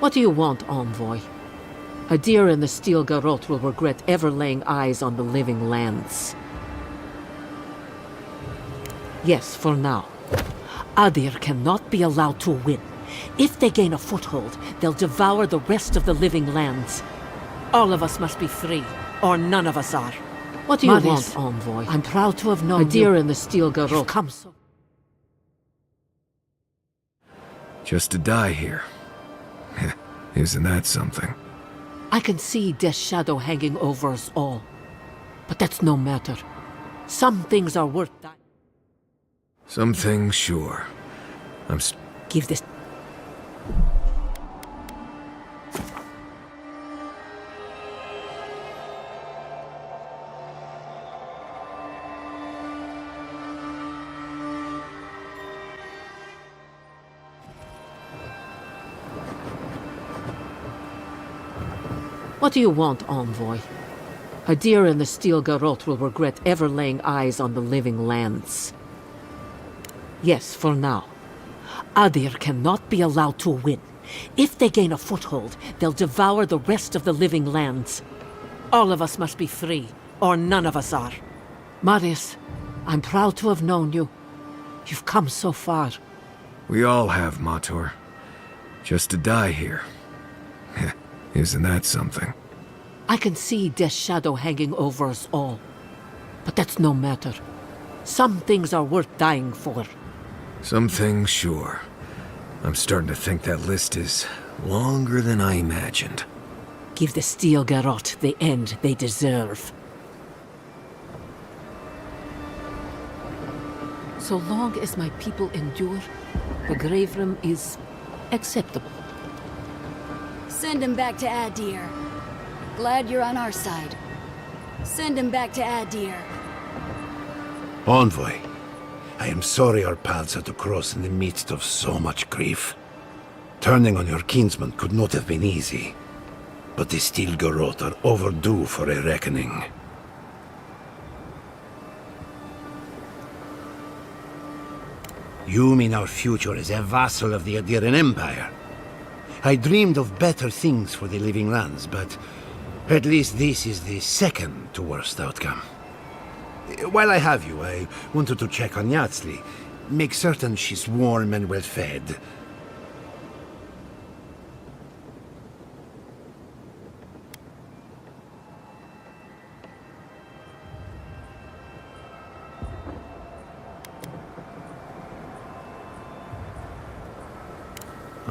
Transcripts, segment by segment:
What do you want, envoy? A deer in the steel garrote will regret ever laying eyes on the living lands. Yes, for now. Adir cannot be allowed to win. If they gain a foothold, they'll devour the rest of the living lands. All of us must be free, or none of us are. What do you want, envoy? I'm proud to have known a deer in the steel garrote. Come so. Just to die here. Isn't that something? I can see Death's shadow hanging over us all. But that's no matter. Some things are worth dying. Some things, sure. Give this... What do you want, envoy? A deer in the steel garrote will regret ever laying eyes on the living lands. Yes, for now. Adir cannot be allowed to win. If they gain a foothold, they'll devour the rest of the living lands. All of us must be free, or none of us are. Marius, I'm proud to have known you. You've come so far. We all have, Matur. Just to die here. Isn't that something? I can see Death's shadow hanging over us all. But that's no matter. Some things are worth dying for. Some things, sure. I'm starting to think that list is longer than I imagined. Give the steel garrote the end they deserve. So long as my people endure, the grave room is acceptable. Send him back to Adir. Glad you're on our side. Send him back to Adir. Envoy, I am sorry our paths had to cross in the midst of so much grief. Turning on your kinsman could not have been easy. But the steel garrote are overdue for a reckoning. You mean our future as a vassal of the Adiran Empire? I dreamed of better things for the living lands, but at least this is the second to worst outcome. While I have you, I wanted to check on Yatsli. Make certain she's warm and well fed.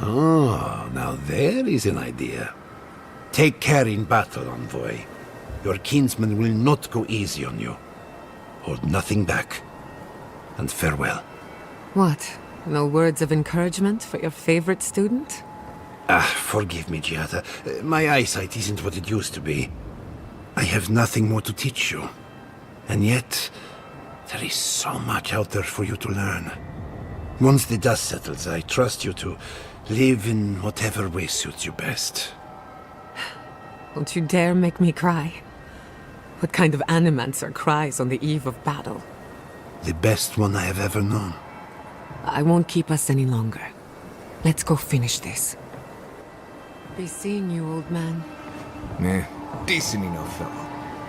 Oh, now there is an idea. Take care in battle, envoy. Your kinsman will not go easy on you. Hold nothing back. And farewell. What? No words of encouragement for your favorite student? Forgive me, Giada. My eyesight isn't what it used to be. I have nothing more to teach you. And yet, there is so much out there for you to learn. Once the dust settles, I trust you to live in whatever way suits you best. Don't you dare make me cry. What kind of animancer cries on the eve of battle? The best one I have ever known. I won't keep us any longer. Let's go finish this. Be seeing you, old man. Decent enough fellow.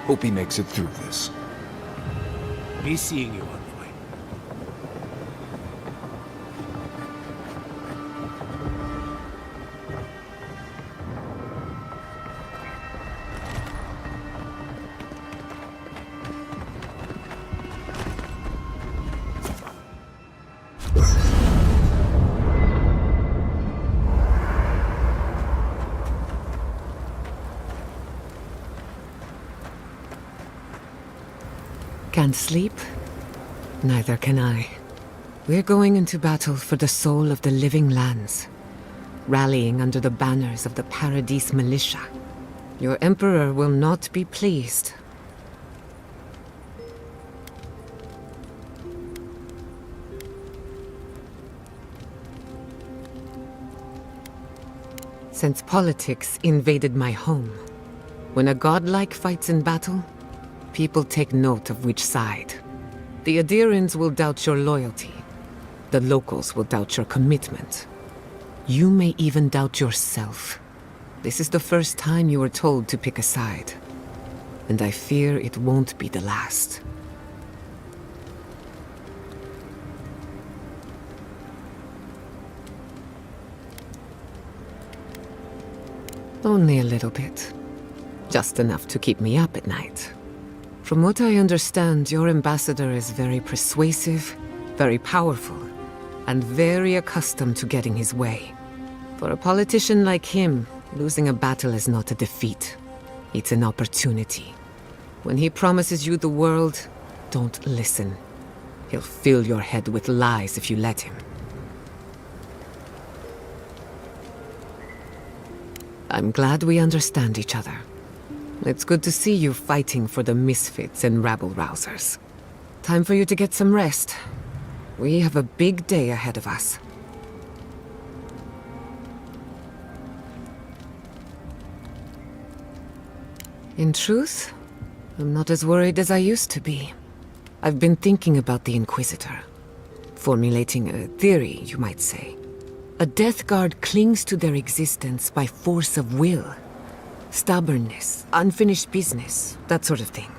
Hope he makes it through this. Be seeing you, envoy. Can't sleep? Neither can I. We're going into battle for the soul of the living lands, rallying under the banners of the Paradise militia. Your emperor will not be pleased. Since politics invaded my home, when a godlike fights in battle, people take note of which side. The Adirans will doubt your loyalty. The locals will doubt your commitment. You may even doubt yourself. This is the first time you were told to pick a side. And I fear it won't be the last. Only a little bit. Just enough to keep me up at night. From what I understand, your ambassador is very persuasive, very powerful, and very accustomed to getting his way. For a politician like him, losing a battle is not a defeat. It's an opportunity. When he promises you the world, don't listen. He'll fill your head with lies if you let him. I'm glad we understand each other. It's good to see you fighting for the misfits and rabble-rousers. Time for you to get some rest. We have a big day ahead of us. In truth, I'm not as worried as I used to be. I've been thinking about the Inquisitor. Formulating a theory, you might say. A Death Guard clings to their existence by force of will. Stubbornness, unfinished business, that sort of thing.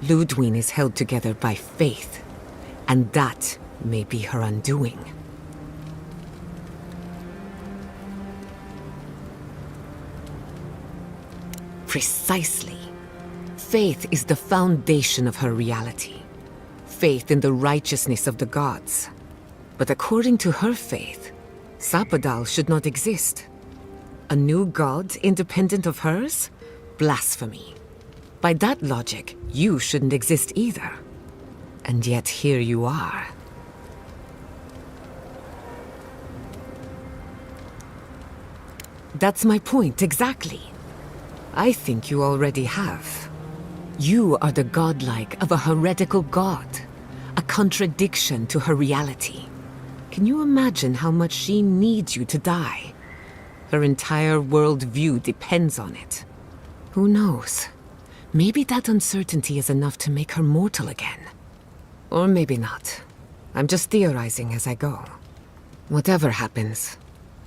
Ludwig is held together by faith, and that may be her undoing. Precisely. Faith is the foundation of her reality. Faith in the righteousness of the gods. But according to her faith, Sapadal should not exist. A new god independent of hers? Blasphemy. By that logic, you shouldn't exist either. And yet here you are. That's my point, exactly. I think you already have. You are the godlike of a heretical god. A contradiction to her reality. Can you imagine how much she needs you to die? Her entire worldview depends on it. Who knows? Maybe that uncertainty is enough to make her mortal again. Or maybe not. I'm just theorizing as I go. Whatever happens,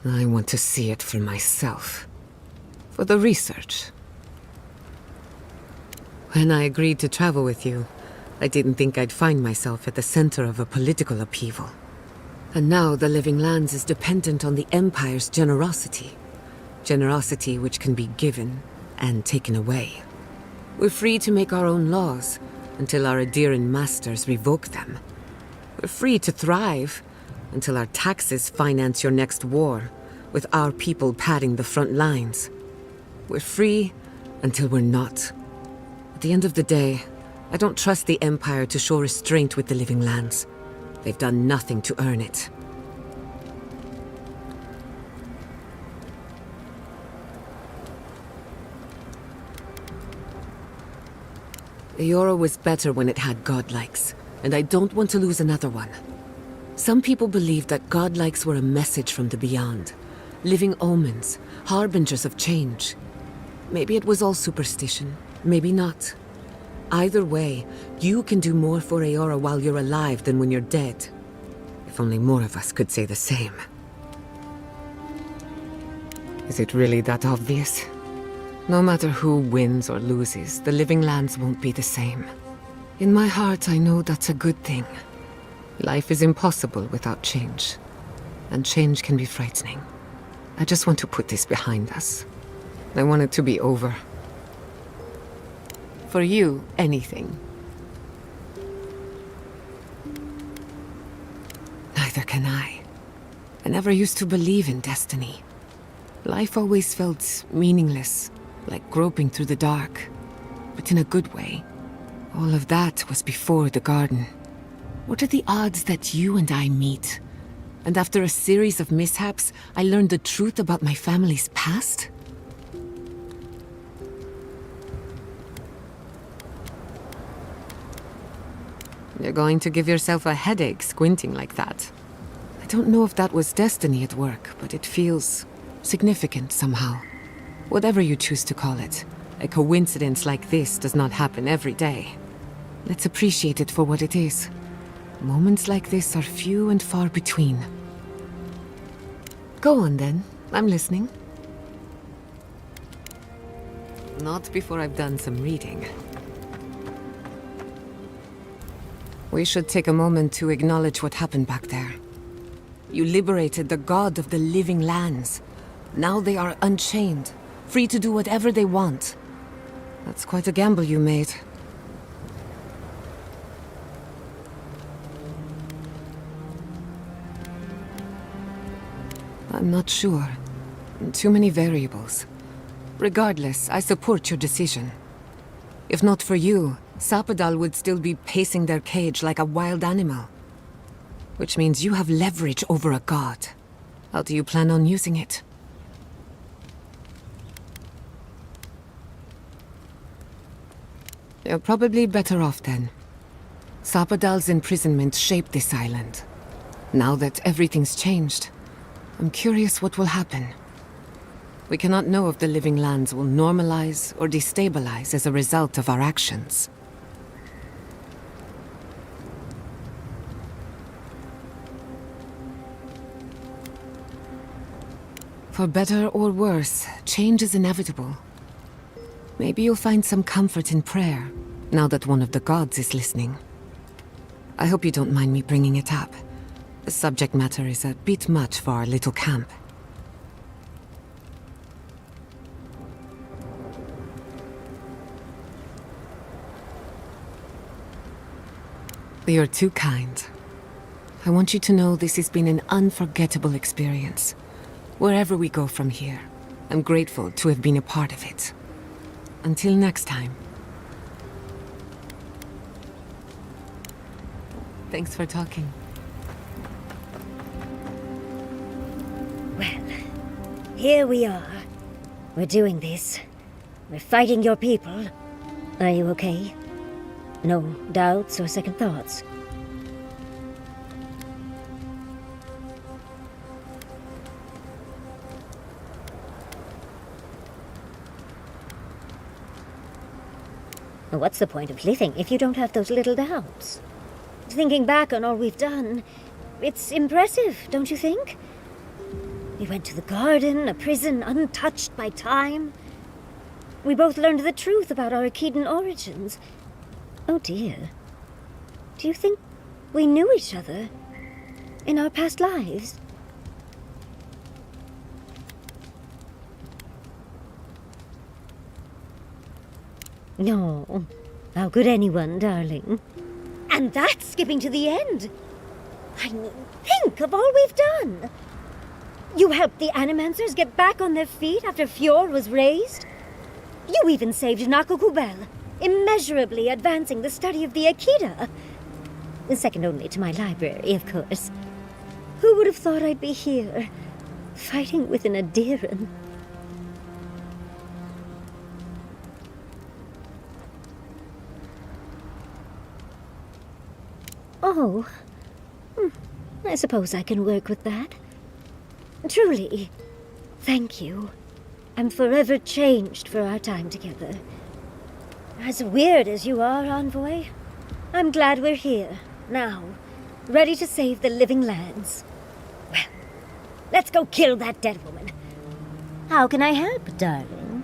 I want to see it for myself. For the research. When I agreed to travel with you, I didn't think I'd find myself at the center of a political upheaval. And now the Living Lands is dependent on the Empire's generosity. Generosity which can be given and taken away. We're free to make our own laws until our Adiran masters revoke them. We're free to thrive until our taxes finance your next war, with our people padding the front lines. We're free until we're not. At the end of the day, I don't trust the Empire to show restraint with the Living Lands. They've done nothing to earn it. Eora was better when it had godlikes, and I don't want to lose another one. Some people believe that godlikes were a message from the beyond, living omens, harbingers of change. Maybe it was all superstition, maybe not. Either way, you can do more for Eora while you're alive than when you're dead. If only more of us could say the same. Is it really that obvious? No matter who wins or loses, the Living Lands won't be the same. In my heart, I know that's a good thing. Life is impossible without change. And change can be frightening. I just want to put this behind us. I want it to be over. For you, anything. Neither can I. I never used to believe in destiny. Life always felt meaningless, like groping through the dark. But in a good way. All of that was before the garden. What are the odds that you and I meet? And after a series of mishaps, I learned the truth about my family's past? You're going to give yourself a headache squinting like that. I don't know if that was destiny at work, but it feels significant somehow. Whatever you choose to call it, a coincidence like this does not happen every day. Let's appreciate it for what it is. Moments like this are few and far between. Go on then. I'm listening. Not before I've done some reading. We should take a moment to acknowledge what happened back there. You liberated the god of the living lands. Now they are unchained, free to do whatever they want. That's quite a gamble you made. I'm not sure. Too many variables. Regardless, I support your decision. If not for you, Sapadal would still be pacing their cage like a wild animal. Which means you have leverage over a god. How do you plan on using it? You're probably better off then. Sapadal's imprisonment shaped this island. Now that everything's changed, I'm curious what will happen. We cannot know if the living lands will normalize or destabilize as a result of our actions. For better or worse, change is inevitable. Maybe you'll find some comfort in prayer, now that one of the gods is listening. I hope you don't mind me bringing it up. The subject matter is a bit much for our little camp. You're too kind. I want you to know this has been an unforgettable experience. Wherever we go from here, I'm grateful to have been a part of it. Until next time. Thanks for talking. Well, here we are. We're doing this. We're fighting your people. Are you okay? No doubts or second thoughts? What's the point of living if you don't have those little doubts? Thinking back on all we've done, it's impressive, don't you think? We went to the garden, a prison untouched by time. We both learned the truth about our Akedan origins. Oh dear. Do you think we knew each other in our past lives? No. How could anyone, darling? And that's skipping to the end. I mean, think of all we've done. You helped the Animancers get back on their feet after Fjord was raised. You even saved Nakokubel, immeasurably advancing the study of the Akita. Second only to my library, of course. Who would have thought I'd be here, fighting with an Adiran? Oh, I suppose I can work with that. Truly, thank you. I'm forever changed for our time together. As weird as you are, Envoy, I'm glad we're here, now, ready to save the living lands. Well, let's go kill that dead woman. How can I help, darling?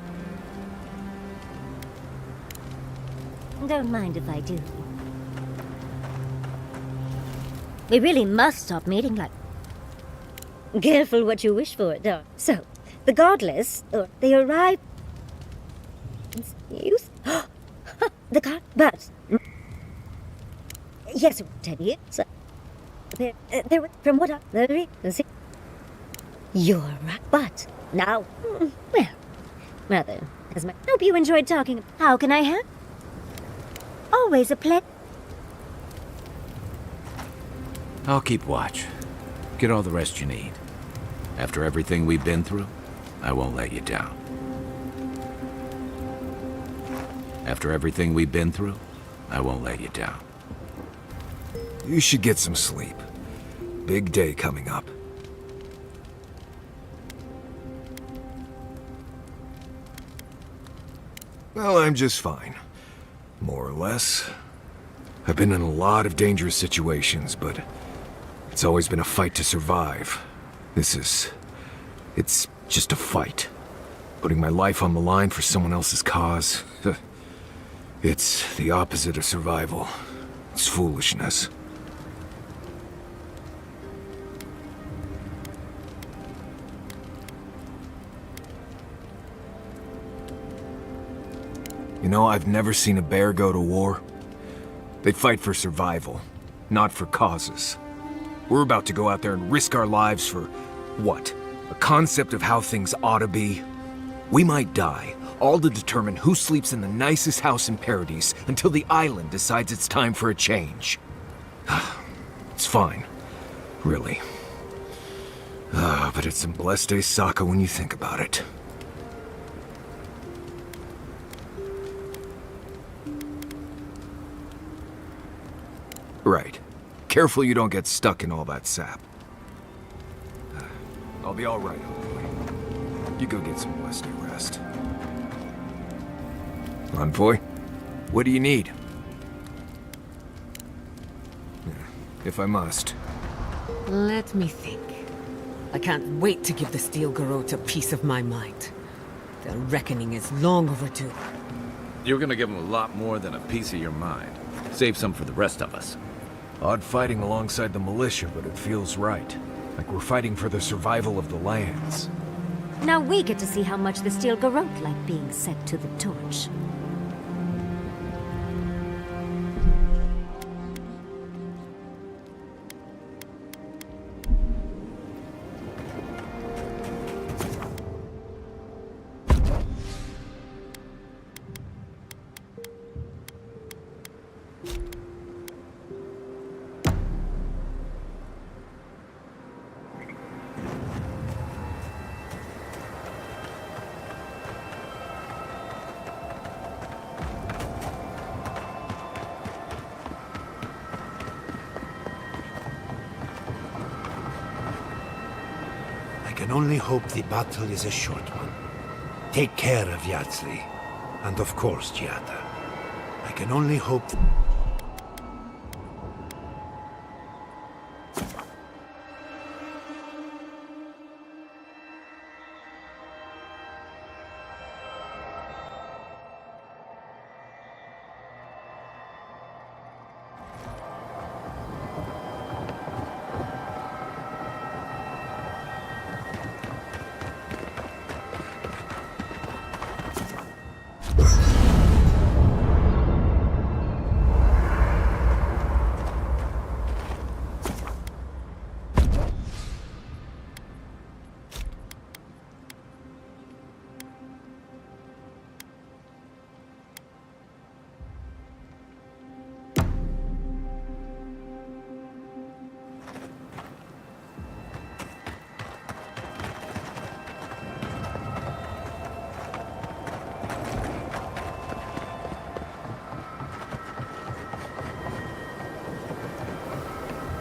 Don't mind if I do. We really must stop meeting like... Careful what you wish for, darling. So, the Godless, they arrive... The God... But... Yes, Teddy, so... They're from what I... You're right, but... Now... Well... Rather, as my... Hope you enjoyed talking. How can I help? Always a pleasure. I'll keep watch. Get all the rest you need. After everything we've been through, I won't let you down. After everything we've been through, I won't let you down. You should get some sleep. Big day coming up. Well, I'm just fine. More or less. I've been in a lot of dangerous situations, but it's always been a fight to survive. This is It's just a fight. Putting my life on the line for someone else's cause. It's the opposite of survival. It's foolishness. You know, I've never seen a bear go to war. They fight for survival, not for causes. We're about to go out there and risk our lives for, what? A concept of how things ought to be? We might die, all to determine who sleeps in the nicest house in Paradise until the island decides it's time for a change. It's fine, really. But it's some blessed day Sokka when you think about it. Right. Careful you don't get stuck in all that sap. I'll be alright, hopefully. You go get some blessed day rest. Envoy, what do you need? If I must. Let me think. I can't wait to give the Steel Garrote a piece of my mind. The reckoning is long overdue. You're gonna give him a lot more than a piece of your mind. Save some for the rest of us. Odd fighting alongside the militia, but it feels right. Like we're fighting for the survival of the lands. Now we get to see how much the Steel Garrote like being set to the torch. I can only hope the battle is a short one. Take care of Yatsli, and of course Giada. I can only hope...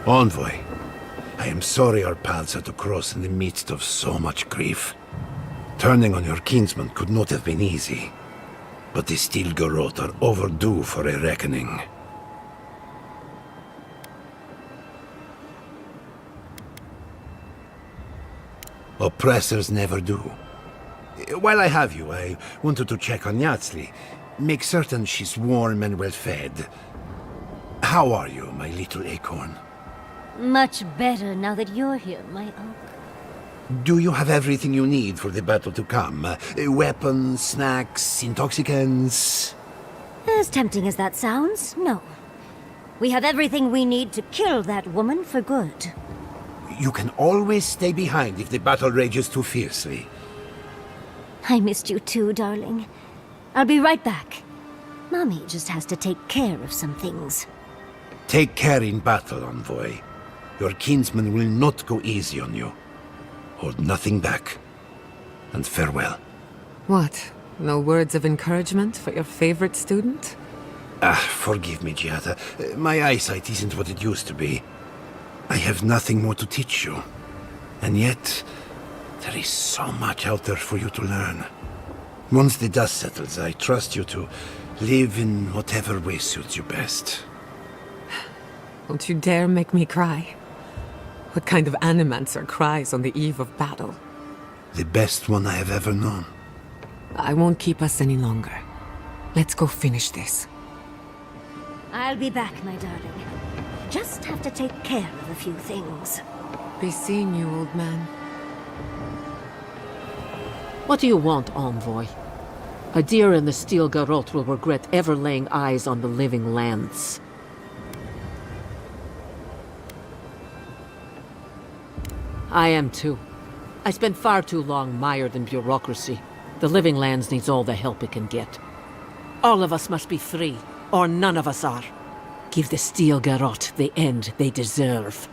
Envoy, I am sorry our paths had to cross in the midst of so much grief. Turning on your kinsman could not have been easy. But the Steel Garrote are overdue for a reckoning. Oppressors never do. While I have you, I wanted to check on Yatsli. Make certain she's warm and well fed. How are you, my little acorn? Much better now that you're here, my oak. Do you have everything you need for the battle to come? Weapons, snacks, intoxicants? As tempting as that sounds, no. We have everything we need to kill that woman for good. You can always stay behind if the battle rages too fiercely. I missed you too, darling. I'll be right back. Mommy just has to take care of some things. Take care in battle, Envoy. Your kinsman will not go easy on you. Hold nothing back. And farewell. What? No words of encouragement for your favorite student? Forgive me, Giada. My eyesight isn't what it used to be. I have nothing more to teach you. And yet, there is so much out there for you to learn. Once the dust settles, I trust you to live in whatever way suits you best. Don't you dare make me cry. What kind of animancer cries on the eve of battle? The best one I have ever known. I won't keep us any longer. Let's go finish this. I'll be back, my darling. Just have to take care of a few things. Be seeing you, old man. What do you want, envoy? A deer in the steel garrote will regret ever laying eyes on the living lands. I am too. I spent far too long mired in bureaucracy. The living lands needs all the help it can get. All of us must be free, or none of us are. Give the steel garrote the end they deserve.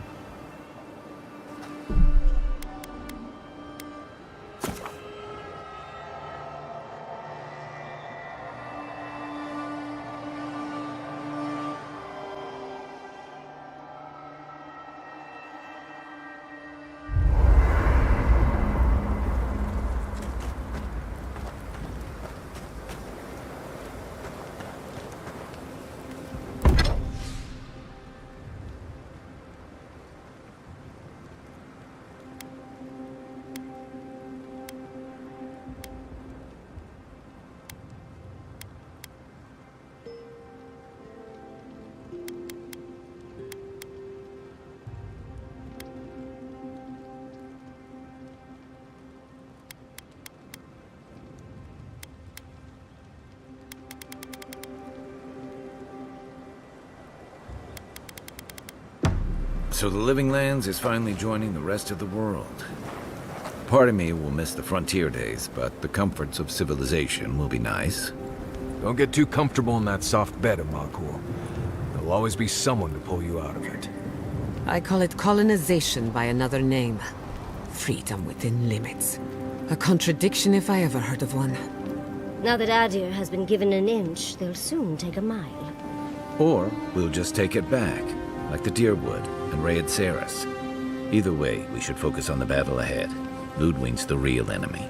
So the Living Lands is finally joining the rest of the world. Part of me will miss the frontier days, but the comforts of civilization will be nice. Don't get too comfortable in that soft bed, Amakul. There'll always be someone to pull you out of it. I call it colonization by another name. Freedom within limits. A contradiction if I ever heard of one. Now that Adir has been given an inch, they'll soon take a mile. Or we'll just take it back, like the Deerwood and Raid Saris. Either way, we should focus on the battle ahead. Ludwig's the real enemy.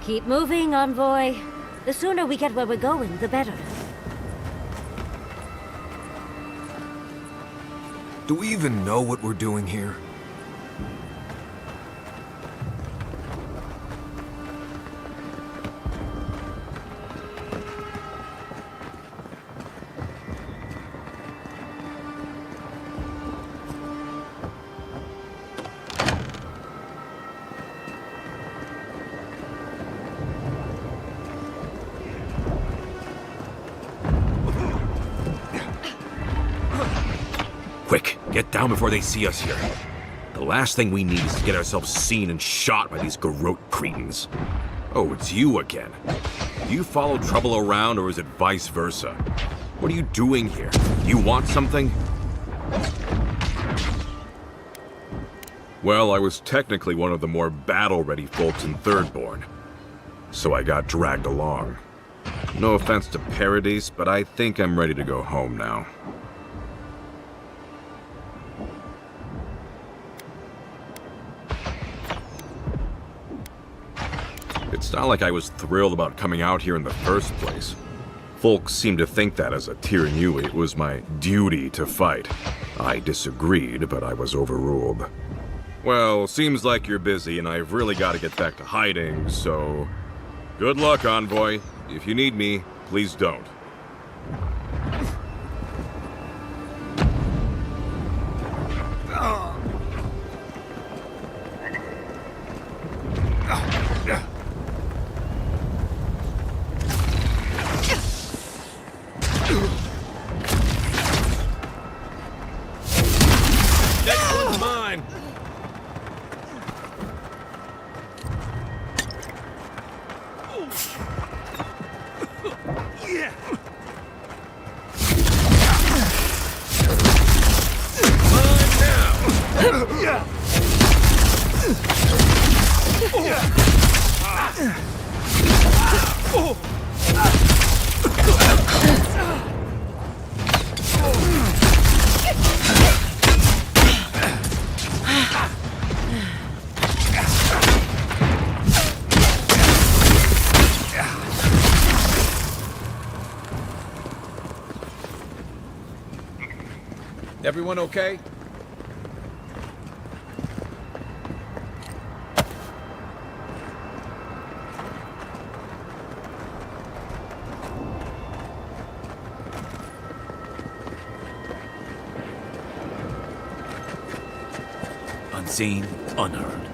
Keep moving, envoy. The sooner we get where we're going, the better. Do we even know what we're doing here? Quick, get down before they see us here. The last thing we need is to get ourselves seen and shot by these garrote cretins. Oh, it's you again. Do you follow trouble around, or is it vice versa? What are you doing here? You want something? Well, I was technically one of the more battle-ready folks in Thirdborn, so I got dragged along. No offense to Paradise, but I think I'm ready to go home now. It's not like I was thrilled about coming out here in the first place. Folks seem to think that as a Tiranyui, it was my duty to fight. I disagreed, but I was overruled. Well, seems like you're busy, and I've really got to get back to hiding, so... Good luck, Envoy. If you need me, please don't. Next one's mine! Everyone okay? Unseen, unheard.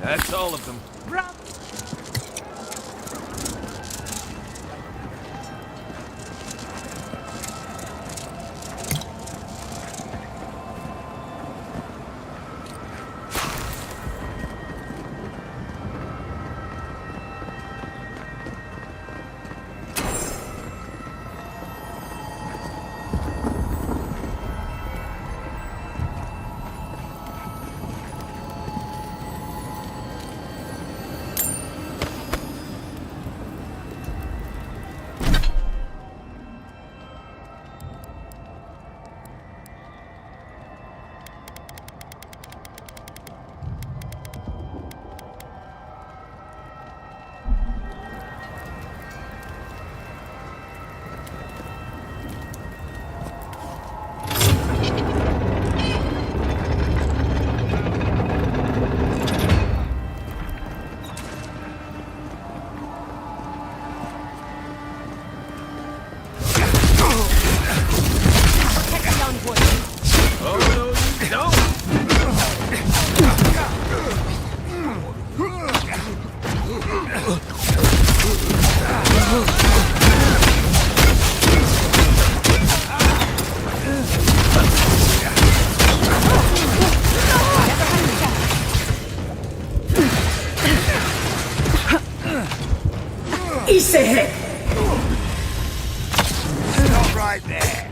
That's all of them. Stop right there.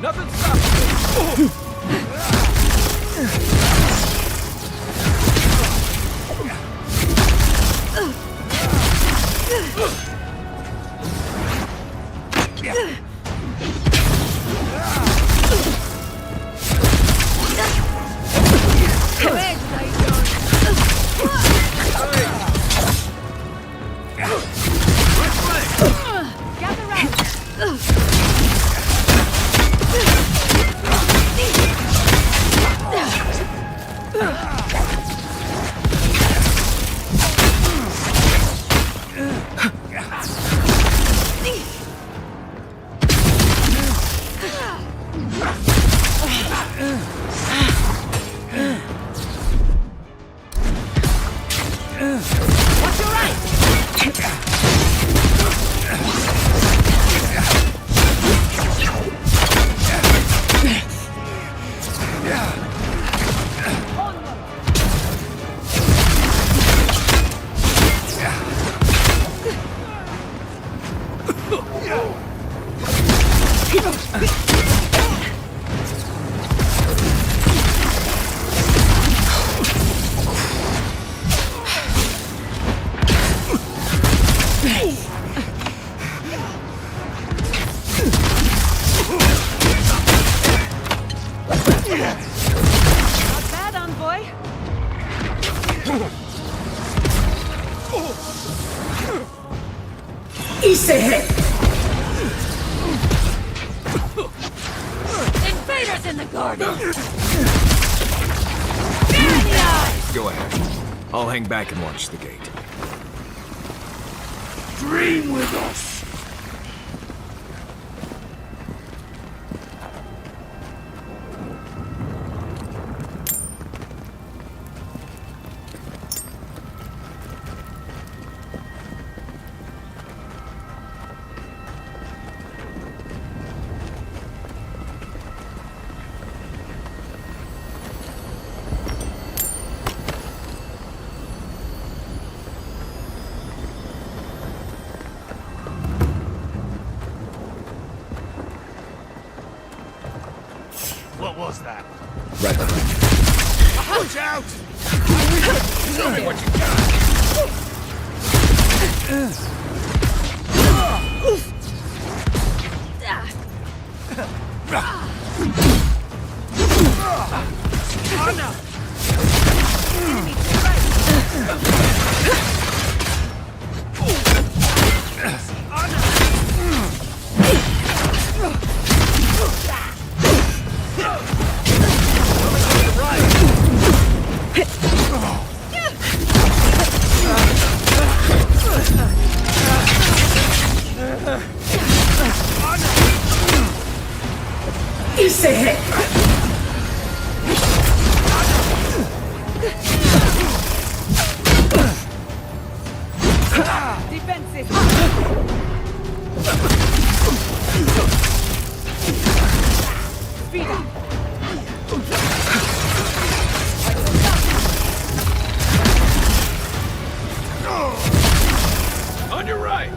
Nothing stops me. Invaders in the garden! Go ahead. I'll hang back and watch the gate. Dream with us. What was that? Right behind you. Watch out! Show me what you got! On your right!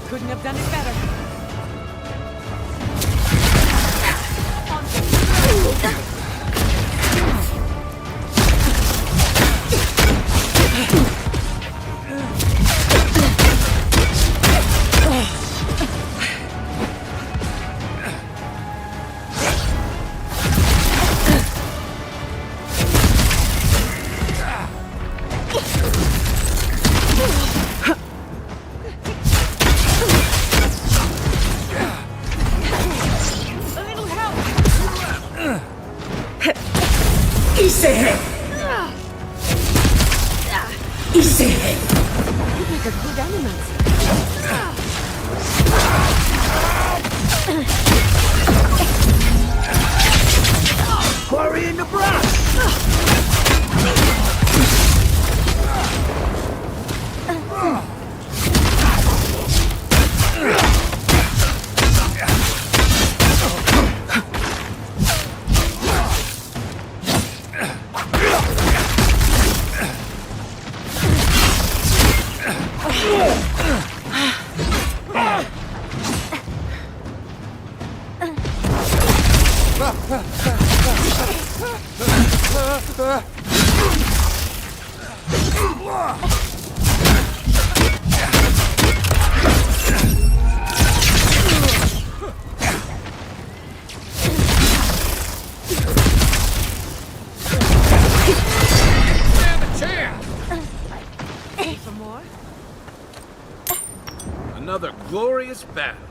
Couldn't have done it better. Quarry in the brush! Another glorious battle.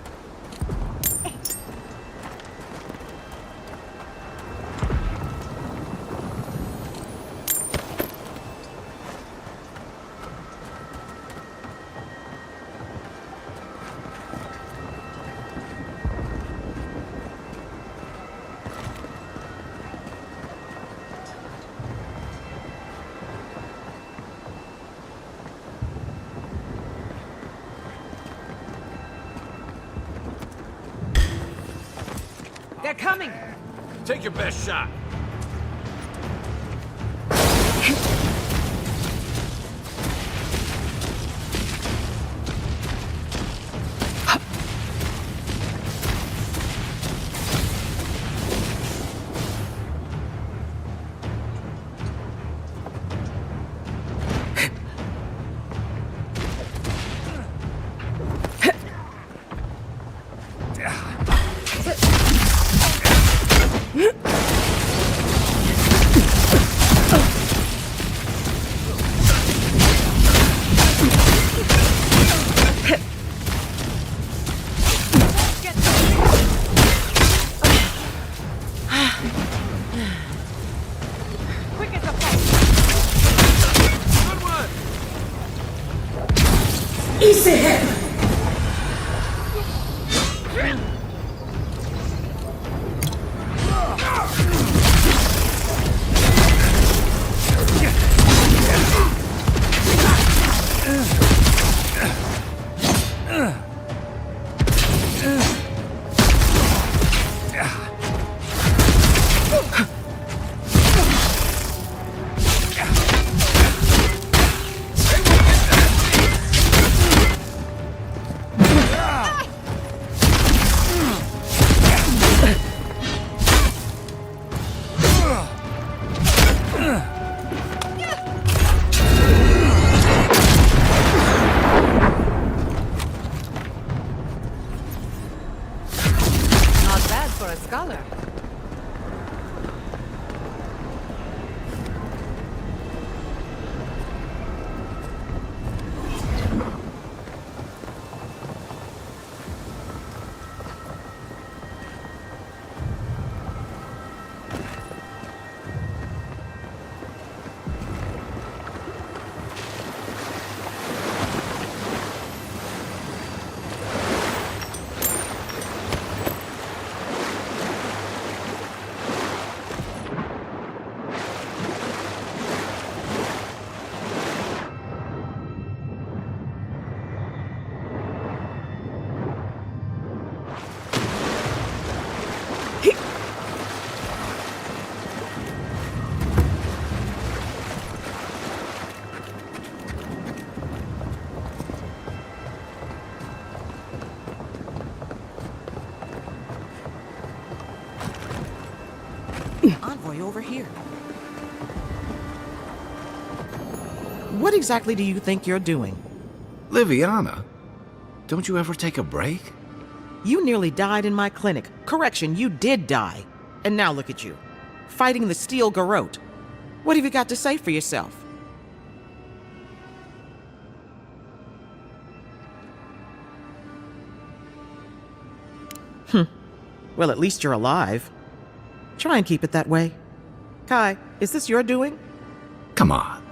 They're coming! Take your best shot. Envoy over here. What exactly do you think you're doing? Liviana, don't you ever take a break? You nearly died in my clinic. Correction, you did die. And now look at you, fighting the Steel Garrote. What have you got to say for yourself? Well, at least you're alive. Try and keep it that way. Kai, is this your doing? Come on.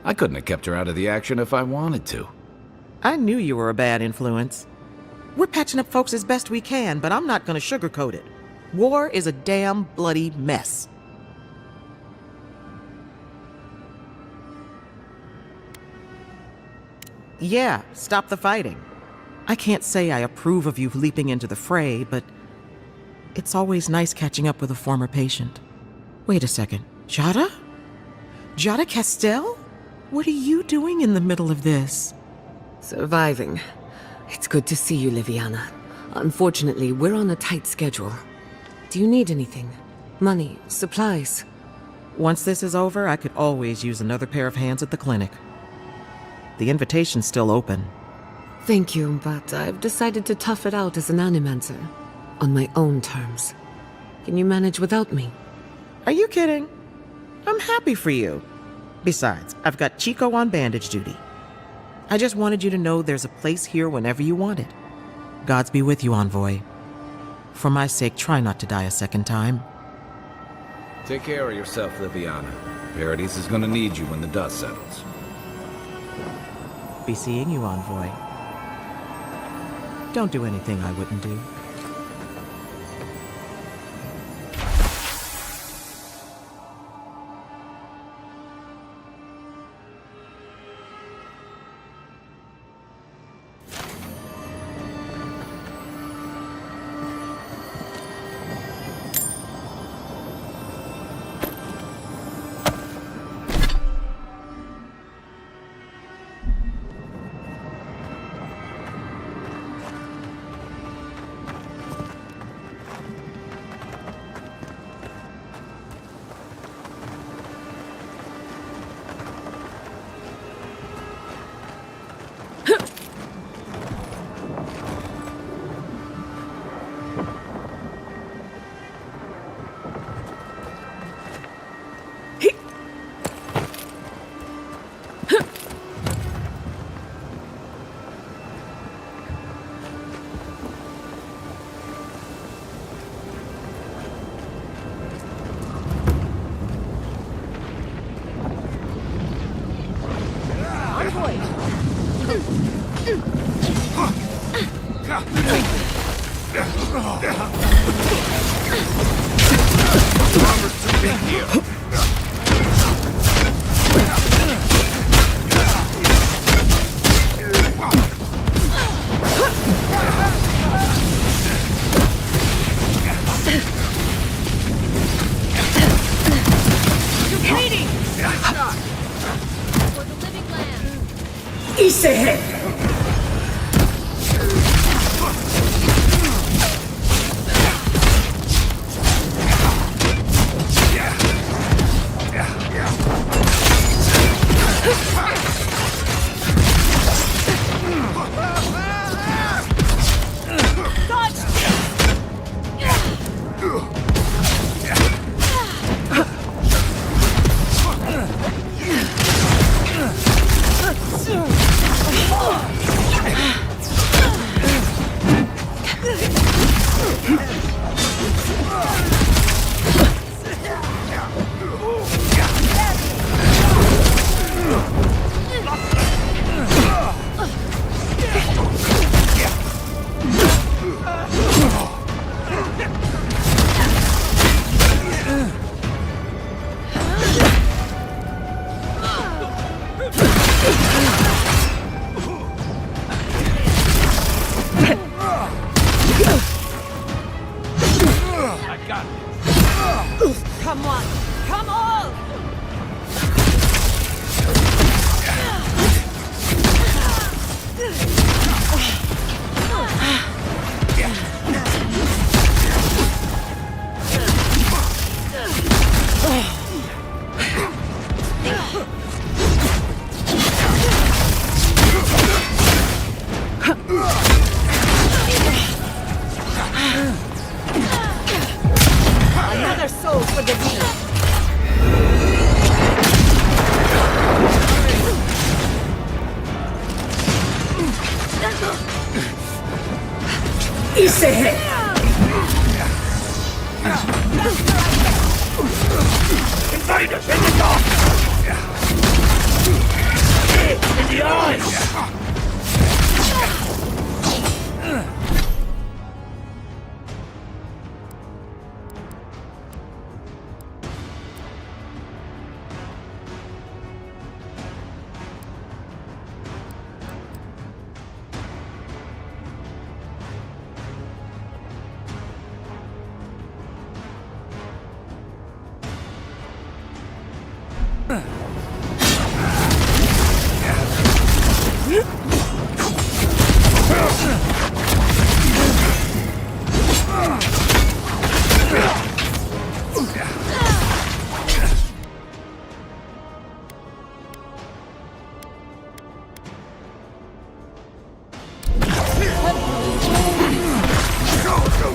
I couldn't have kept her out of the action if I wanted to. I knew you were a bad influence. We're patching up folks as best we can, but I'm not gonna sugarcoat it. War is a damn bloody mess. Yeah, stop the fighting. I can't say I approve of you leaping into the fray, but it's always nice catching up with a former patient. Wait a second. Jada? Jada Castell? What are you doing in the middle of this? Surviving. It's good to see you, Liviana. Unfortunately, we're on a tight schedule. Do you need anything? Money? Supplies? Once this is over, I could always use another pair of hands at the clinic. The invitation's still open. Thank you, but I've decided to tough it out as an animancer. On my own terms. Can you manage without me? Are you kidding? I'm happy for you. Besides, I've got Chico on bandage duty. I just wanted you to know there's a place here whenever you want it. Gods be with you, Envoy. For my sake, try not to die a second time. Take care of yourself, Liviana. Paradise is gonna need you when the dust settles. Be seeing you, Envoy. Don't do anything I wouldn't do.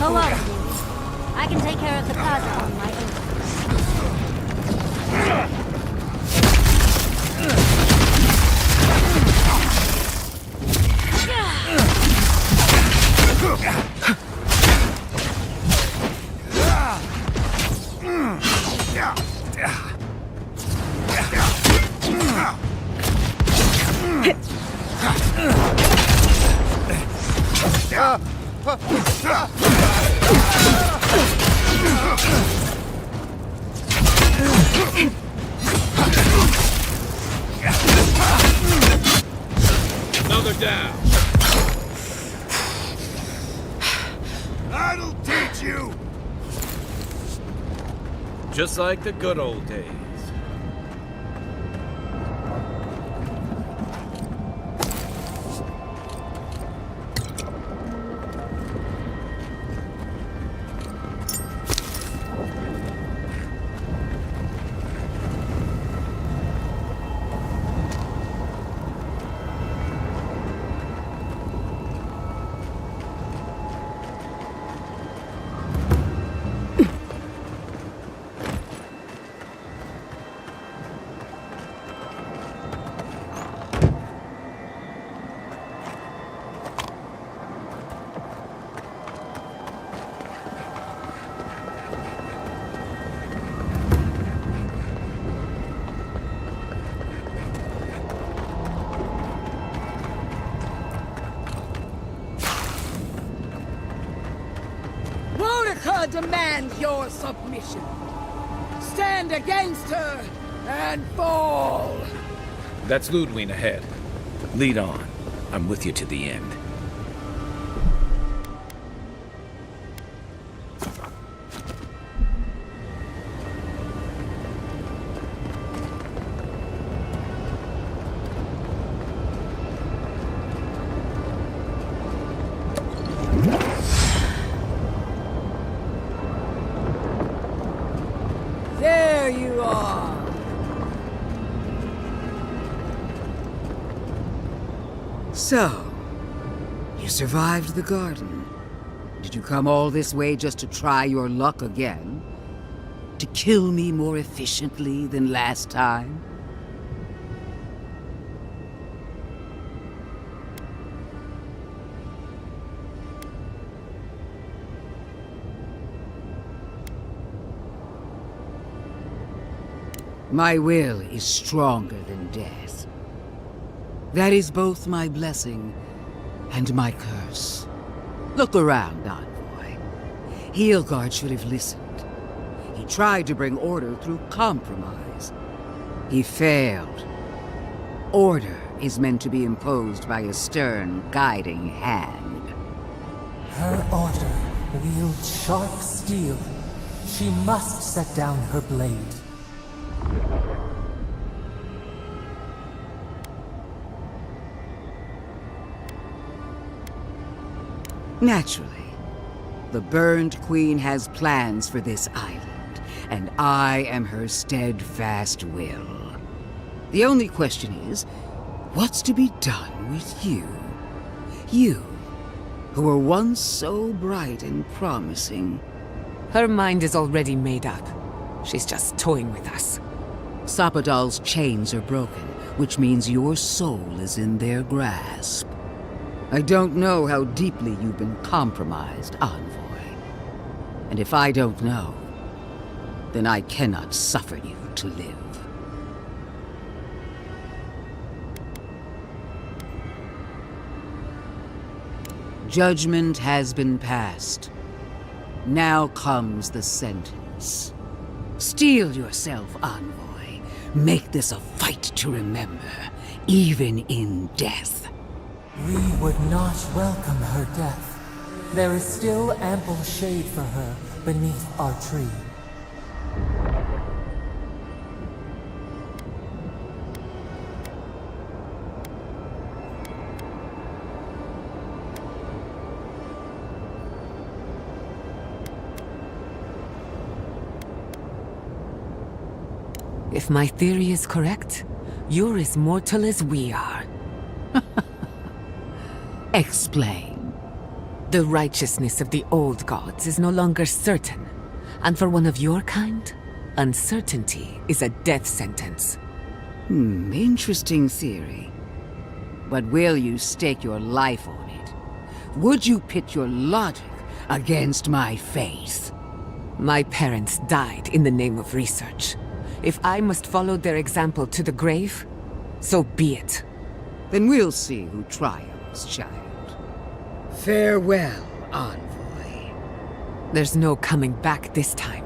Hello. I can take care of the plaza on my own. Another down. That'll teach you. Just like the good old days. Demands your submission. Stand against her and fall. That's Ludwig ahead. Lead on. I'm with you to the end. There you are. So, you survived the garden. Did you come all this way just to try your luck again? To kill me more efficiently than last time? My will is stronger than death. That is both my blessing and my curse. Look around, Envoy. Heelguard should have listened. He tried to bring order through compromise. He failed. Order is meant to be imposed by a stern, guiding hand. Her order wields sharp steel. She must set down her blade. Naturally. The Burned Queen has plans for this island, and I am her steadfast will. The only question is, what's to be done with you? You, who were once so bright and promising. Her mind is already made up. She's just toying with us. Sapadal's chains are broken, which means your soul is in their grasp. I don't know how deeply you've been compromised, Envoy. And if I don't know, then I cannot suffer you to live. Judgment has been passed. Now comes the sentence. Steel yourself, Envoy. Make this a fight to remember, even in death. We would not welcome her death. There is still ample shade for her beneath our tree. If my theory is correct, you're as mortal as we are. Explain. The righteousness of the old gods is no longer certain, and for one of your kind, uncertainty is a death sentence. Interesting theory. But will you stake your life on it? Would you pit your logic against my faith? My parents died in the name of research. If I must follow their example to the grave, so be it. Then we'll see who triumphs, child. Farewell, Envoy. There's no coming back this time.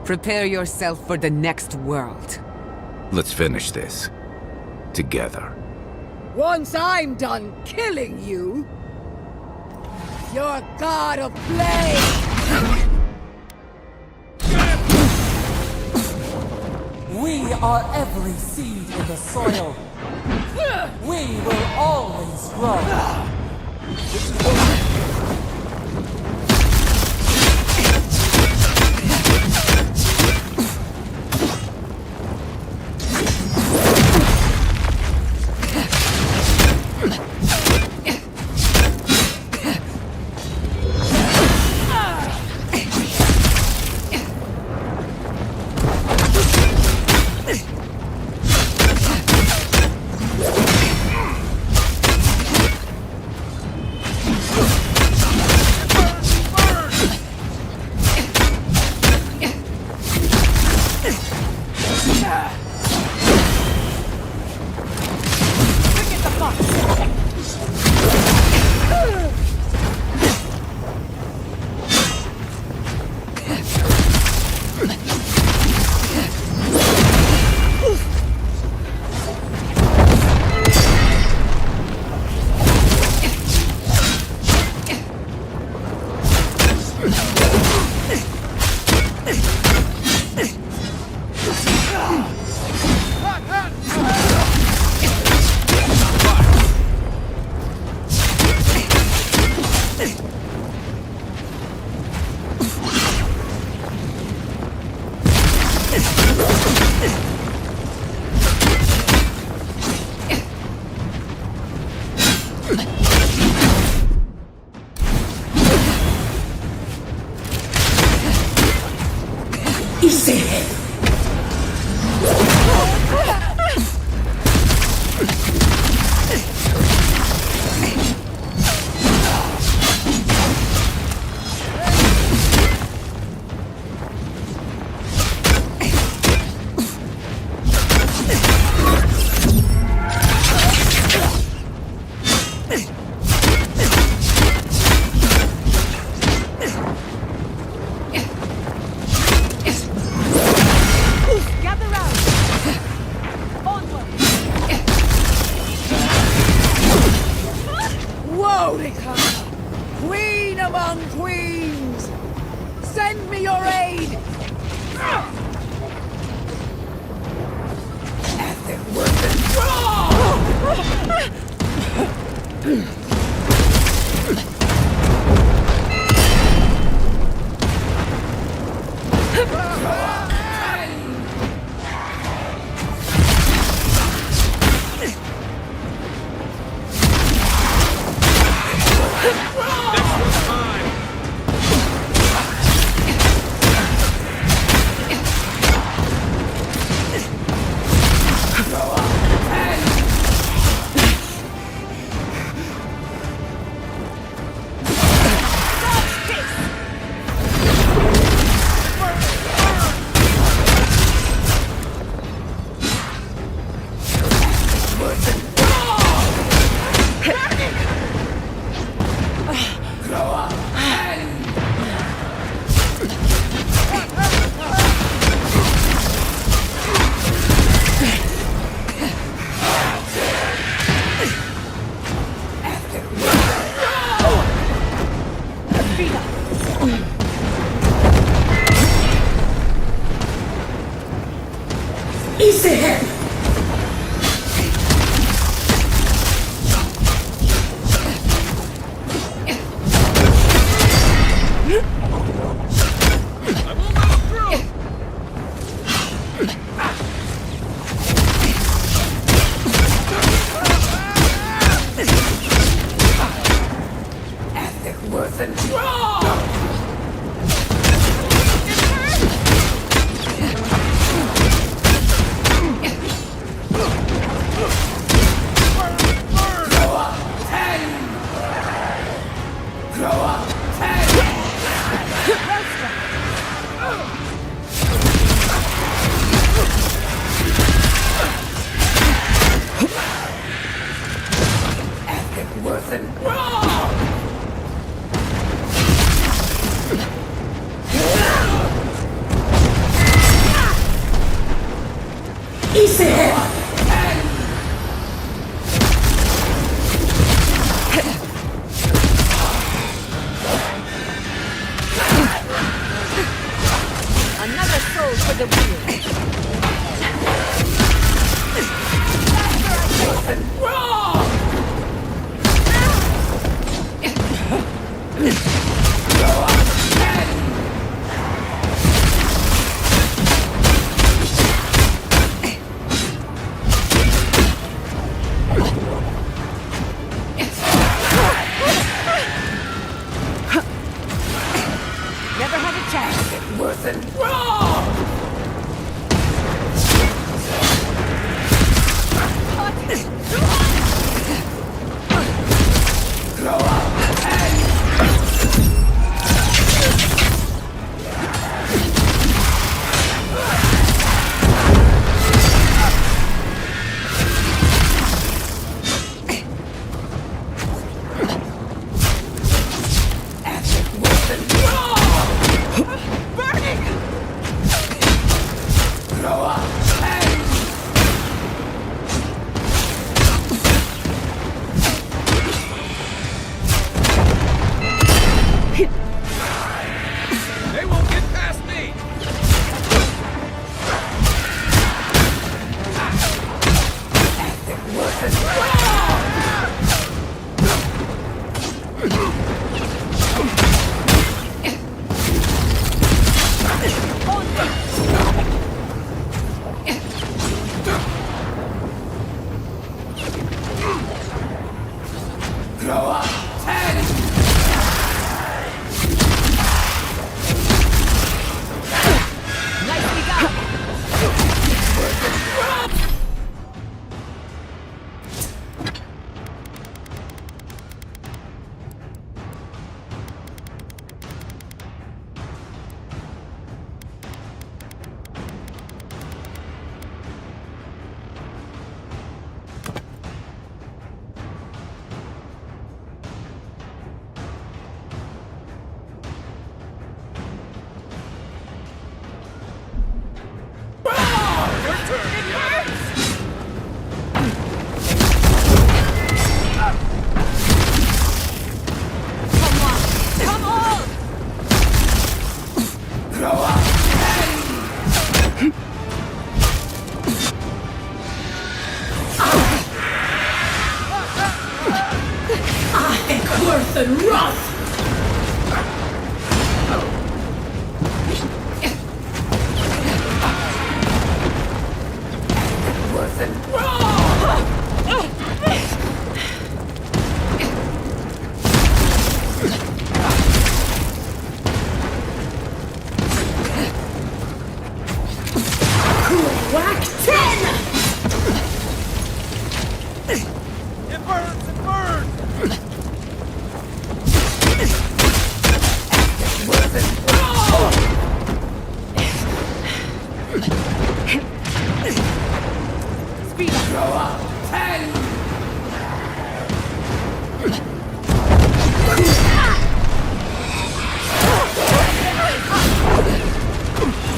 Prepare yourself for the next world. Let's finish this. Together. Once I'm done killing you, your god of blade! We are every seed in the soil. We will always grow. Queen among queens! Send me your aid! Nothing worth it.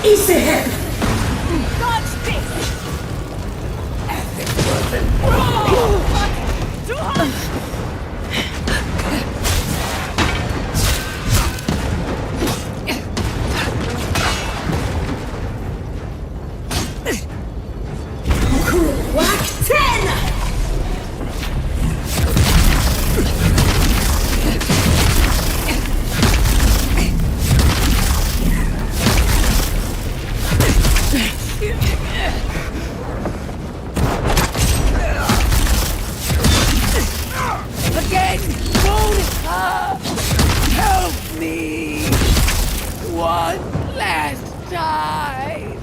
Easy him! Help me! One last time!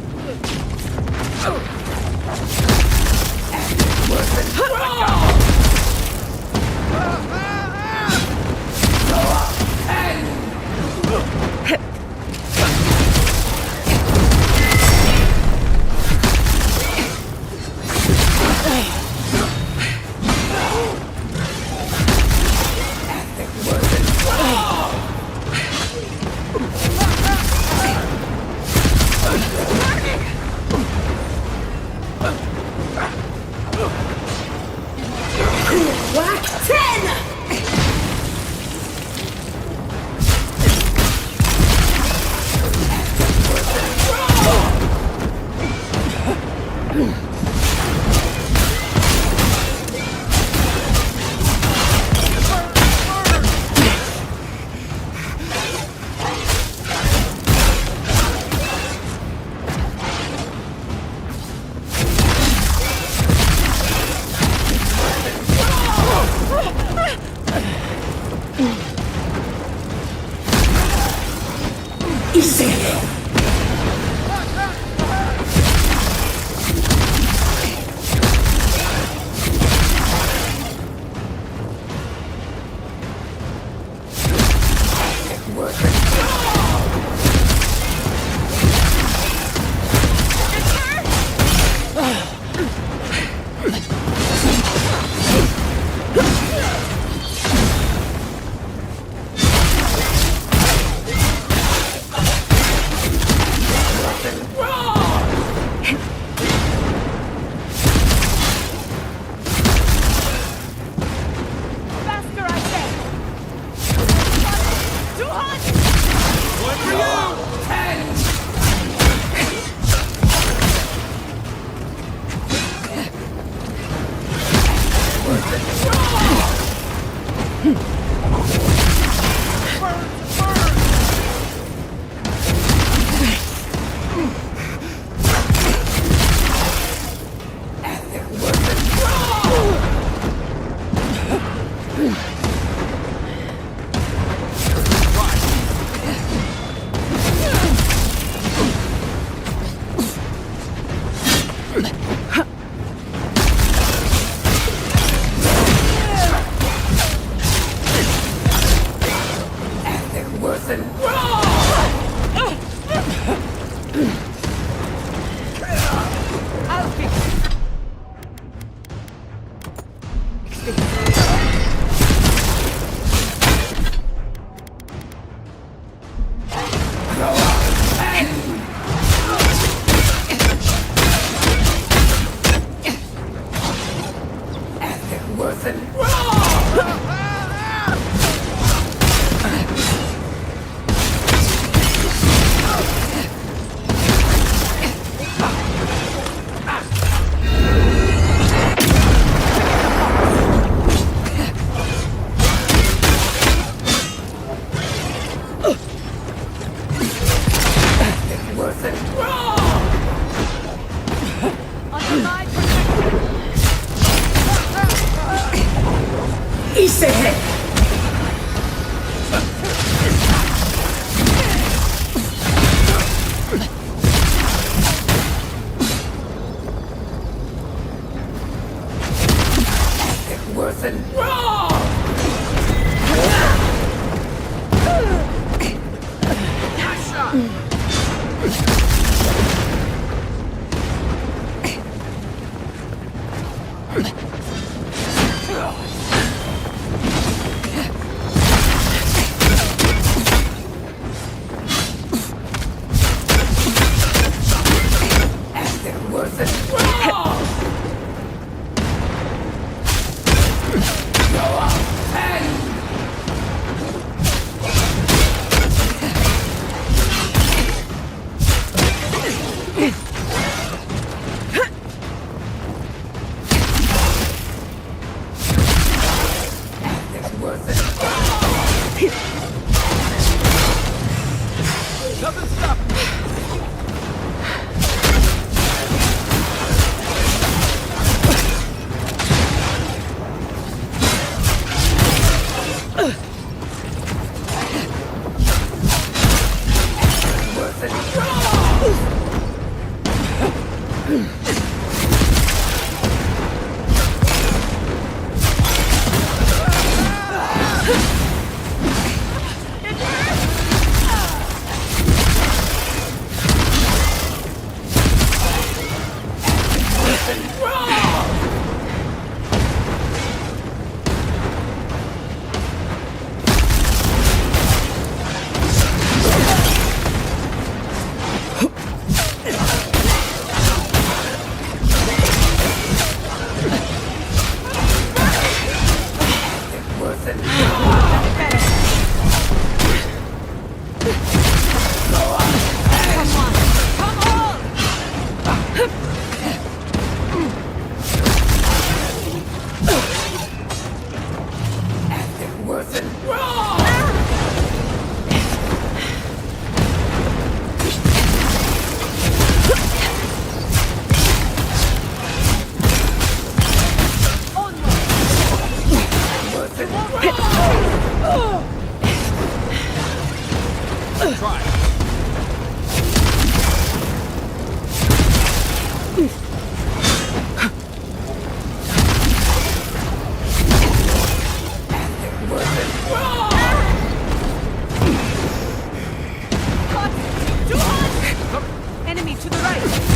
Enemy to the right!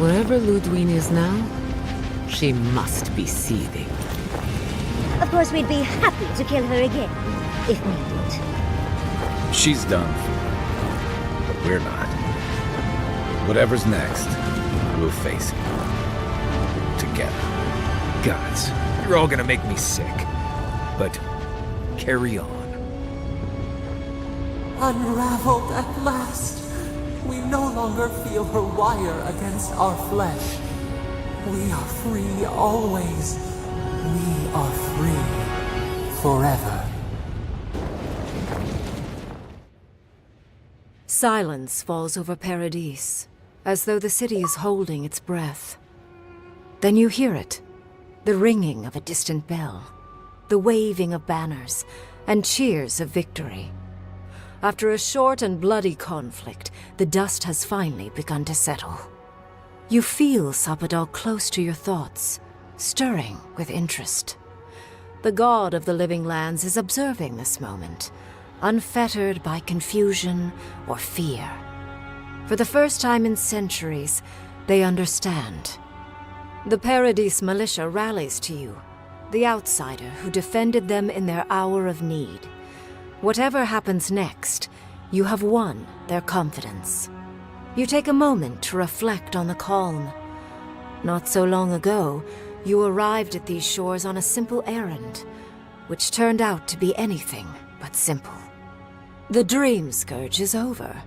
Wherever Ludwig is now, she must be seething. Of course, we'd be happy to kill her again, if needed. She's done for. We're not. Whatever's next, we'll face it. Together. Gods, you're all gonna make me sick. But carry on. Unraveled at last. We no longer feel her wire against our flesh. We are free always. We are free forever. Silence falls over Paradise, as though the city is holding its breath. Then you hear it, the ringing of a distant bell, the waving of banners, and cheers of victory. After a short and bloody conflict, the dust has finally begun to settle. You feel Sapadal close to your thoughts, stirring with interest. The god of the living lands is observing this moment, unfettered by confusion or fear. For the first time in centuries, they understand. The Paradise militia rallies to you, the outsider who defended them in their hour of need. Whatever happens next, you have won their confidence. You take a moment to reflect on the calm. Not so long ago, you arrived at these shores on a simple errand, which turned out to be anything but simple. The dream scourge is over,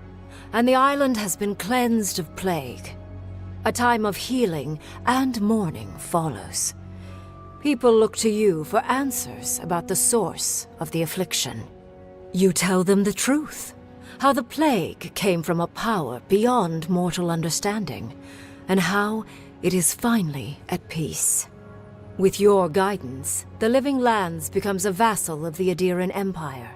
and the island has been cleansed of plague. A time of healing and mourning follows. People look to you for answers about the source of the affliction. You tell them the truth, how the plague came from a power beyond mortal understanding, and how it is finally at peace. With your guidance, the Living Lands becomes a vassal of the Adiran Empire.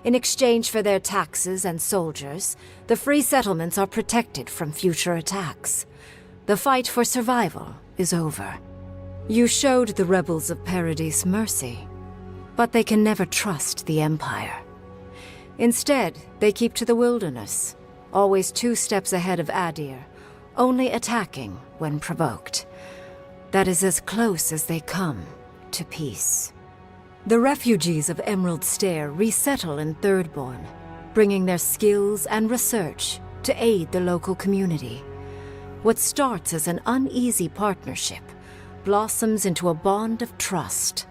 In exchange for their taxes and soldiers, the free settlements are protected from future attacks. The fight for survival is over. You showed the rebels of Paradise mercy, but they can never trust the Empire. Instead, they keep to the wilderness, always 2 steps ahead of Adir, only attacking when provoked. That is as close as they come to peace. The refugees of Emerald Stair resettle in Thirdborn, bringing their skills and research to aid the local community. What starts as an uneasy partnership blossoms into a bond of trust.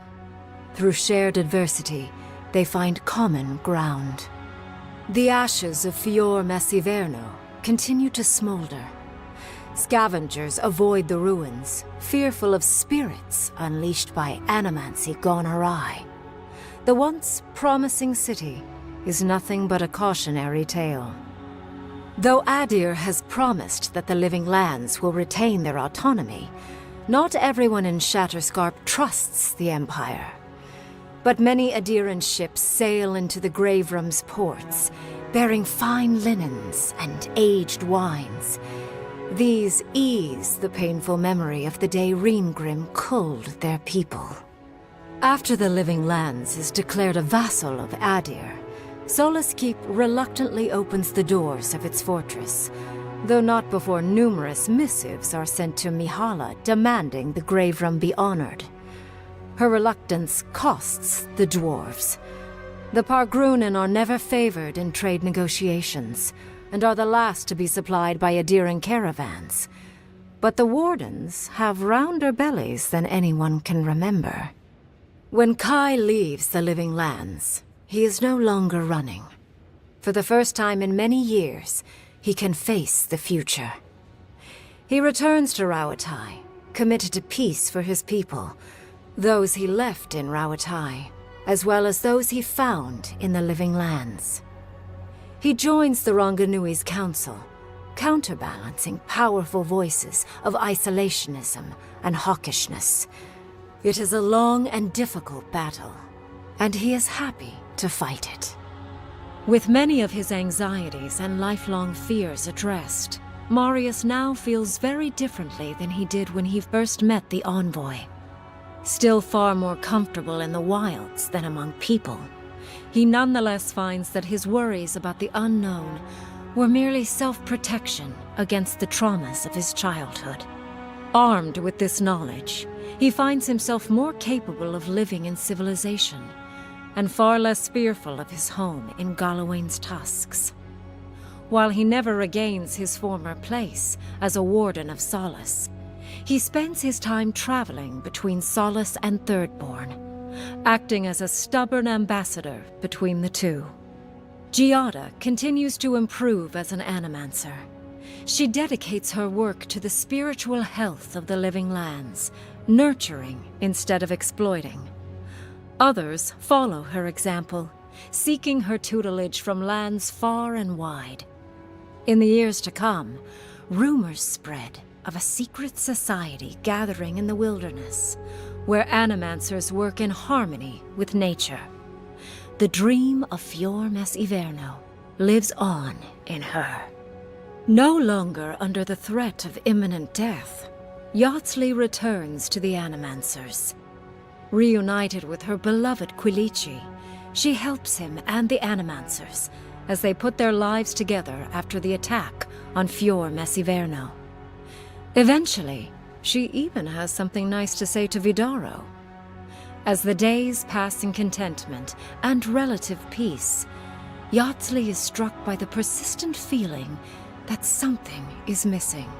Through shared adversity, they find common ground. The ashes of Fior Massiverno continue to smolder. Scavengers avoid the ruins, fearful of spirits unleashed by animancy gone awry. The once promising city is nothing but a cautionary tale. Though Adir has promised that the Living Lands will retain their autonomy, not everyone in Shatterscarp trusts the Empire. But many Adiran ships sail into the Grave Room's ports, bearing fine linens and aged wines. These ease the painful memory of the day Reengrim culled their people. After the Living Lands is declared a vassal of Adir, Solace Keep reluctantly opens the doors of its fortress, though not before numerous missives are sent to Mihala demanding the Grave Room be honored. Her reluctance costs the dwarves. The Pargrunen are never favored in trade negotiations, and are the last to be supplied by Adiran caravans. But the Wardens have rounder bellies than anyone can remember. When Kai leaves the Living Lands, he is no longer running. For the first time in many years, he can face the future. He returns to Rauatai, committed to peace for his people, those he left in Rauatai, as well as those he found in the Living Lands. He joins the Ranganui's council, counterbalancing powerful voices of isolationism and hawkishness. It is a long and difficult battle, and he is happy to fight it. With many of his anxieties and lifelong fears addressed, Marius now feels very differently than he did when he first met the envoy. Still far more comfortable in the wilds than among people, he nonetheless finds that his worries about the unknown were merely self-protection against the traumas of his childhood. Armed with this knowledge, he finds himself more capable of living in civilization, and far less fearful of his home in Galawain's tusks. While he never regains his former place as a Warden of Solace, he spends his time traveling between Solace and Thirdborn, acting as a stubborn ambassador between the two. Giada continues to improve as an animancer. She dedicates her work to the spiritual health of the living lands, nurturing instead of exploiting. Others follow her example, seeking her tutelage from lands far and wide. In the years to come, rumors spread of a secret society gathering in the wilderness, where animancers work in harmony with nature. The dream of Fior Mes Iverno lives on in her. No longer under the threat of imminent death, Yardsley returns to the Animancers. Reunited with her beloved Quilici, she helps him and the Animancers as they put their lives together after the attack on Fior Mes Iverno. Eventually, she even has something nice to say to Vidaro. As the days pass in contentment and relative peace, Yardsley is struck by the persistent feeling that something is missing.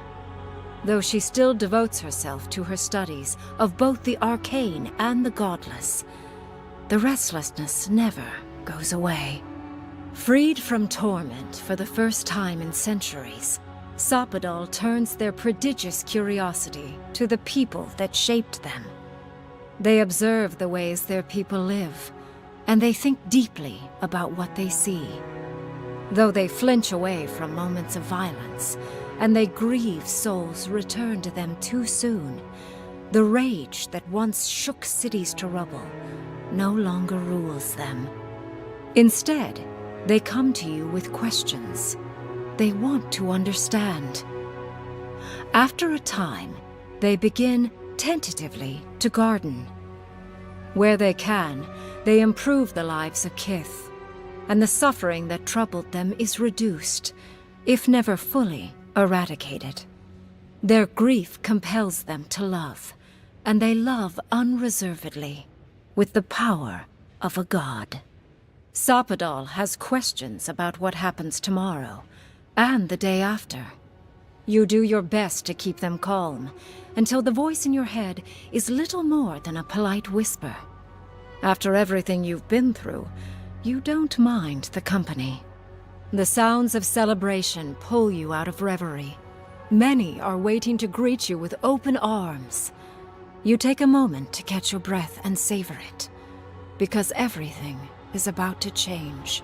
Though she still devotes herself to her studies of both the arcane and the godless, the restlessness never goes away. Freed from torment for the first time in centuries, Sopadal turns their prodigious curiosity to the people that shaped them. They observe the ways their people live, and they think deeply about what they see. Though they flinch away from moments of violence, and they grieve souls returned to them too soon, the rage that once shook cities to rubble no longer rules them. Instead, they come to you with questions. They want to understand. After a time, they begin tentatively to garden. Where they can, they improve the lives of Kith, and the suffering that troubled them is reduced, if never fully eradicated. Their grief compels them to love, and they love unreservedly, with the power of a god. Sopadal has questions about what happens tomorrow, and the day after. You do your best to keep them calm, until the voice in your head is little more than a polite whisper. After everything you've been through, you don't mind the company. The sounds of celebration pull you out of reverie. Many are waiting to greet you with open arms. You take a moment to catch your breath and savor it, because everything is about to change.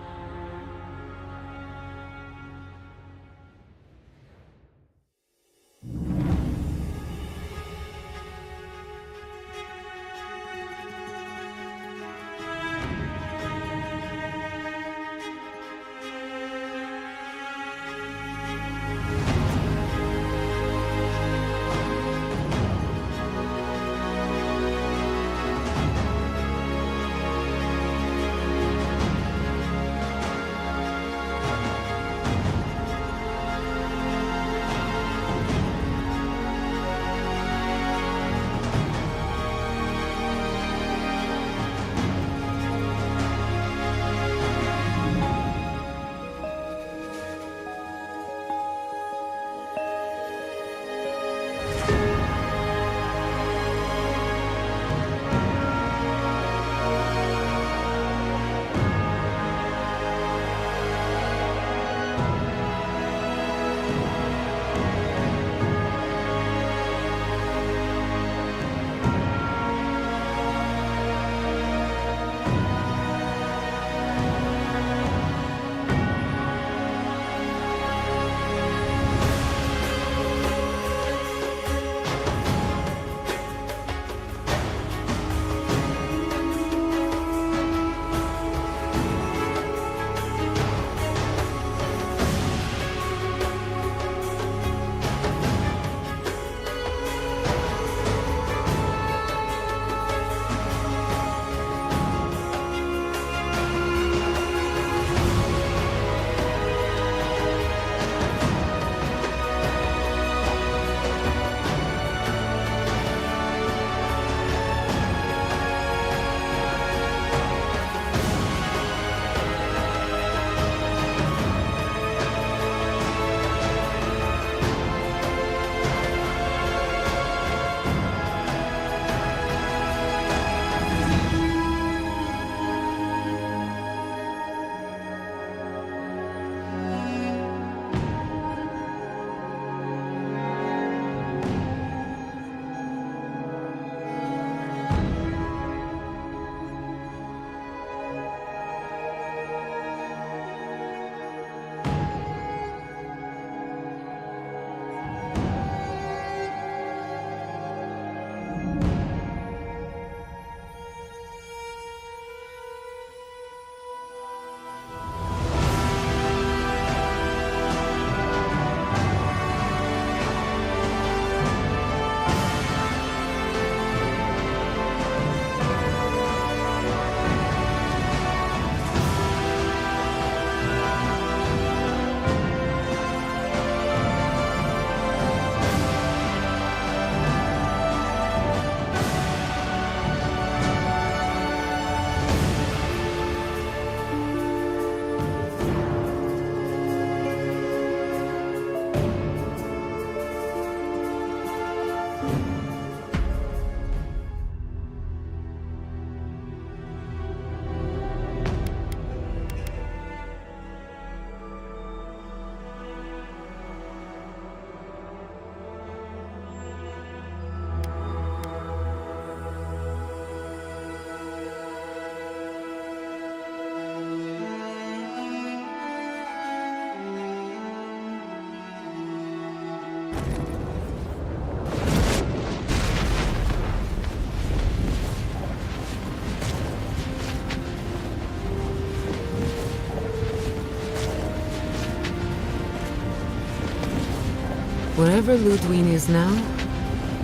Wherever Ludwig is now,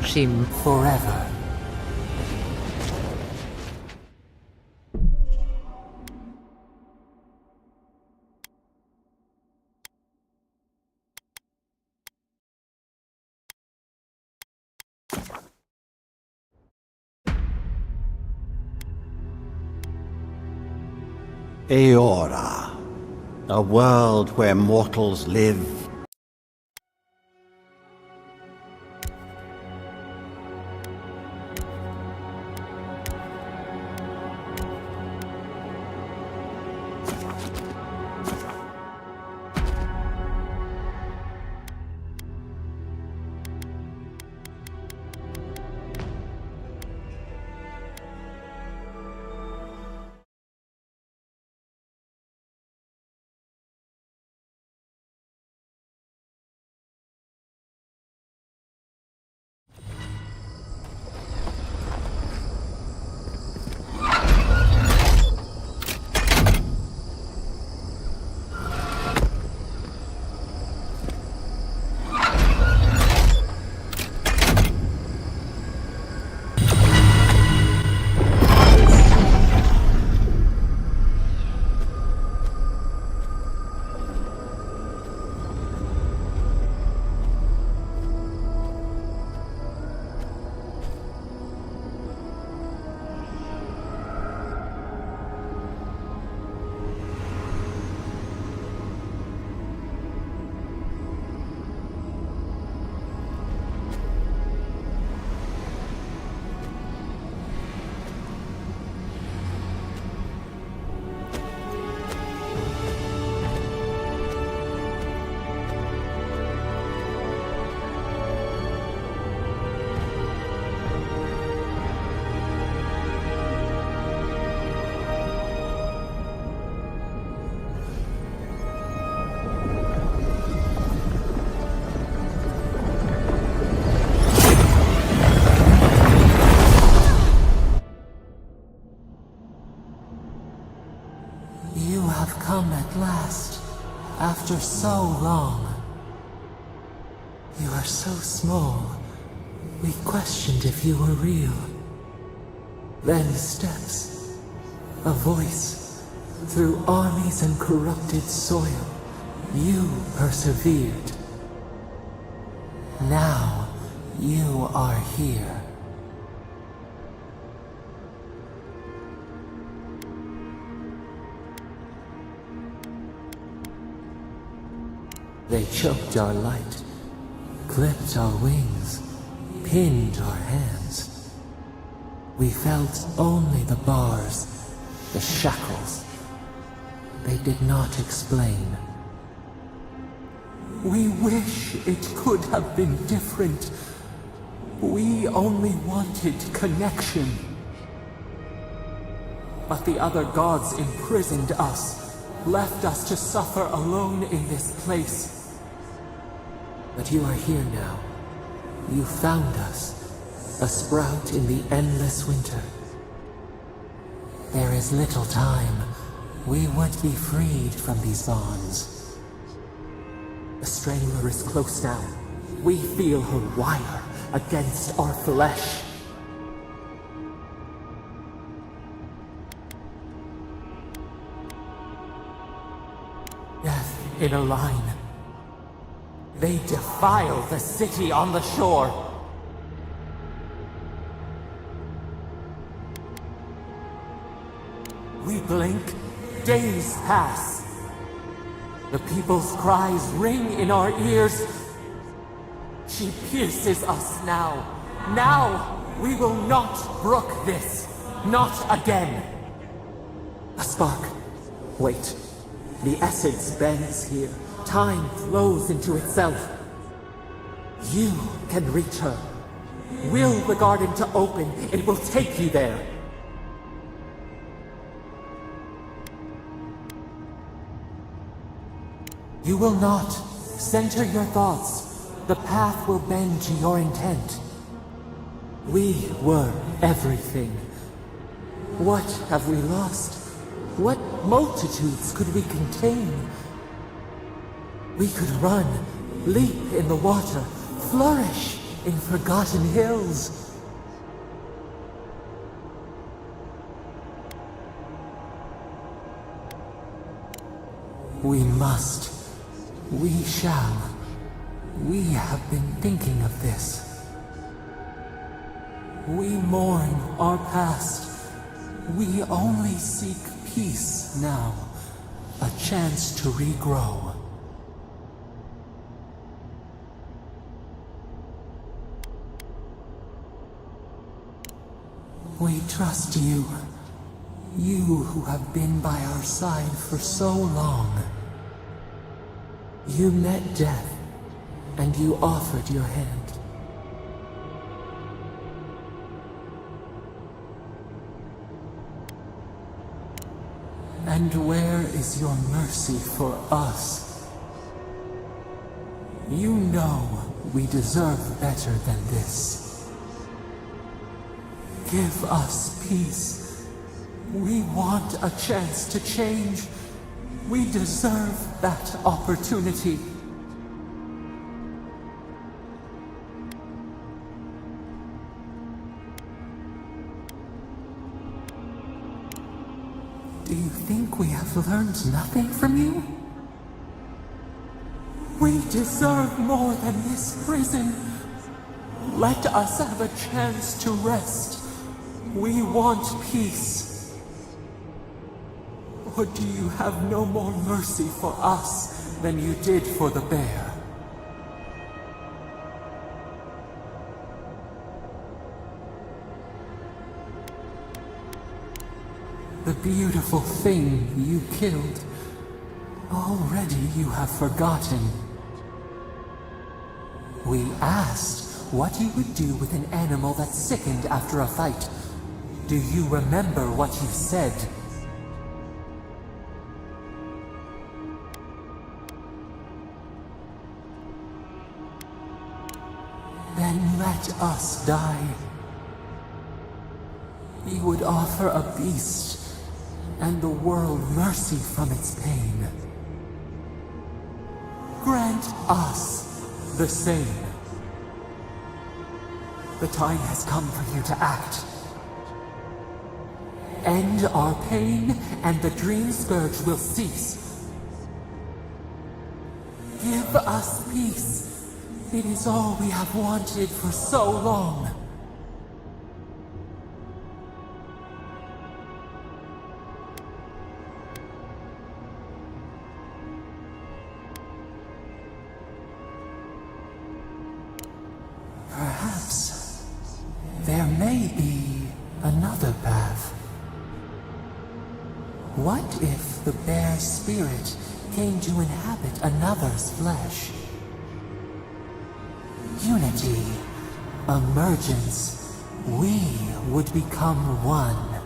she... Forever. Eora, a world where mortals live. After so long. You are so small. We questioned if you were real. Then steps. A voice. Through armies and corrupted soil. You persevered. Now, you are here. They choked our light, clipped our wings, pinned our hands. We felt only the bars, the shackles. They did not explain. We wish it could have been different. We only wanted connection. But the other gods imprisoned us, left us to suffer alone in this place. But you are here now. You found us, a sprout in the endless winter. There is little time. We would be freed from these bonds. The Strangler is close now. We feel her wire against our flesh. Death in a line. They defile the city on the shore. We blink, days pass. The people's cries ring in our ears. She pierces us now. Now, we will not brook this. Not again. A spark. Wait. The essence bends here. Time flows into itself. You can reach her. Will the garden to open, it will take you there. You will not. Center your thoughts. the path will bend to your intent. We were everything. What have we lost? What multitudes could we contain? We could run, leap in the water, flourish in forgotten hills. We must. We shall. We have been thinking of this. We mourn our past. We only seek peace now. A chance to regrow. We trust you. You who have been by our side for so long. You met death, and you offered your hand. And where is your mercy for us? You know we deserve better than this. Give us peace. We want a chance to change. We deserve that opportunity. Do you think we have learned nothing from you? We deserve more than this prison. Let us have a chance to rest. We want peace. Or do you have no more mercy for us than you did for the bear? The beautiful thing you killed, already you have forgotten. We asked what you would do with an animal that sickened after a fight. Do you remember what you said? Then let us die. You would offer a beast and the world mercy from its pain. Grant us the same. The time has come for you to act. End our pain, and the dream scourge will cease. Give us peace. It is all we have wanted for so long. Perhaps there may be another path. What if the bear's spirit came to inhabit another's flesh? Unity, emergence, we would become one.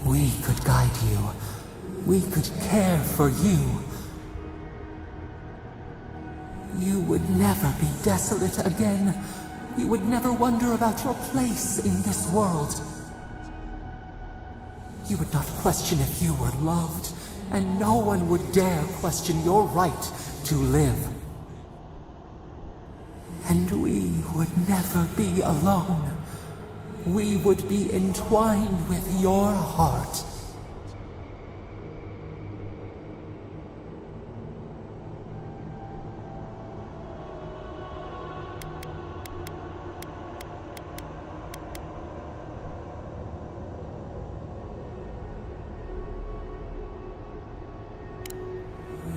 We could guide you. We could care for you. You would never be desolate again. You would never wonder about your place in this world. You would not question if you were loved, and no one would dare question your right to live. And we would never be alone. We would be entwined with your heart.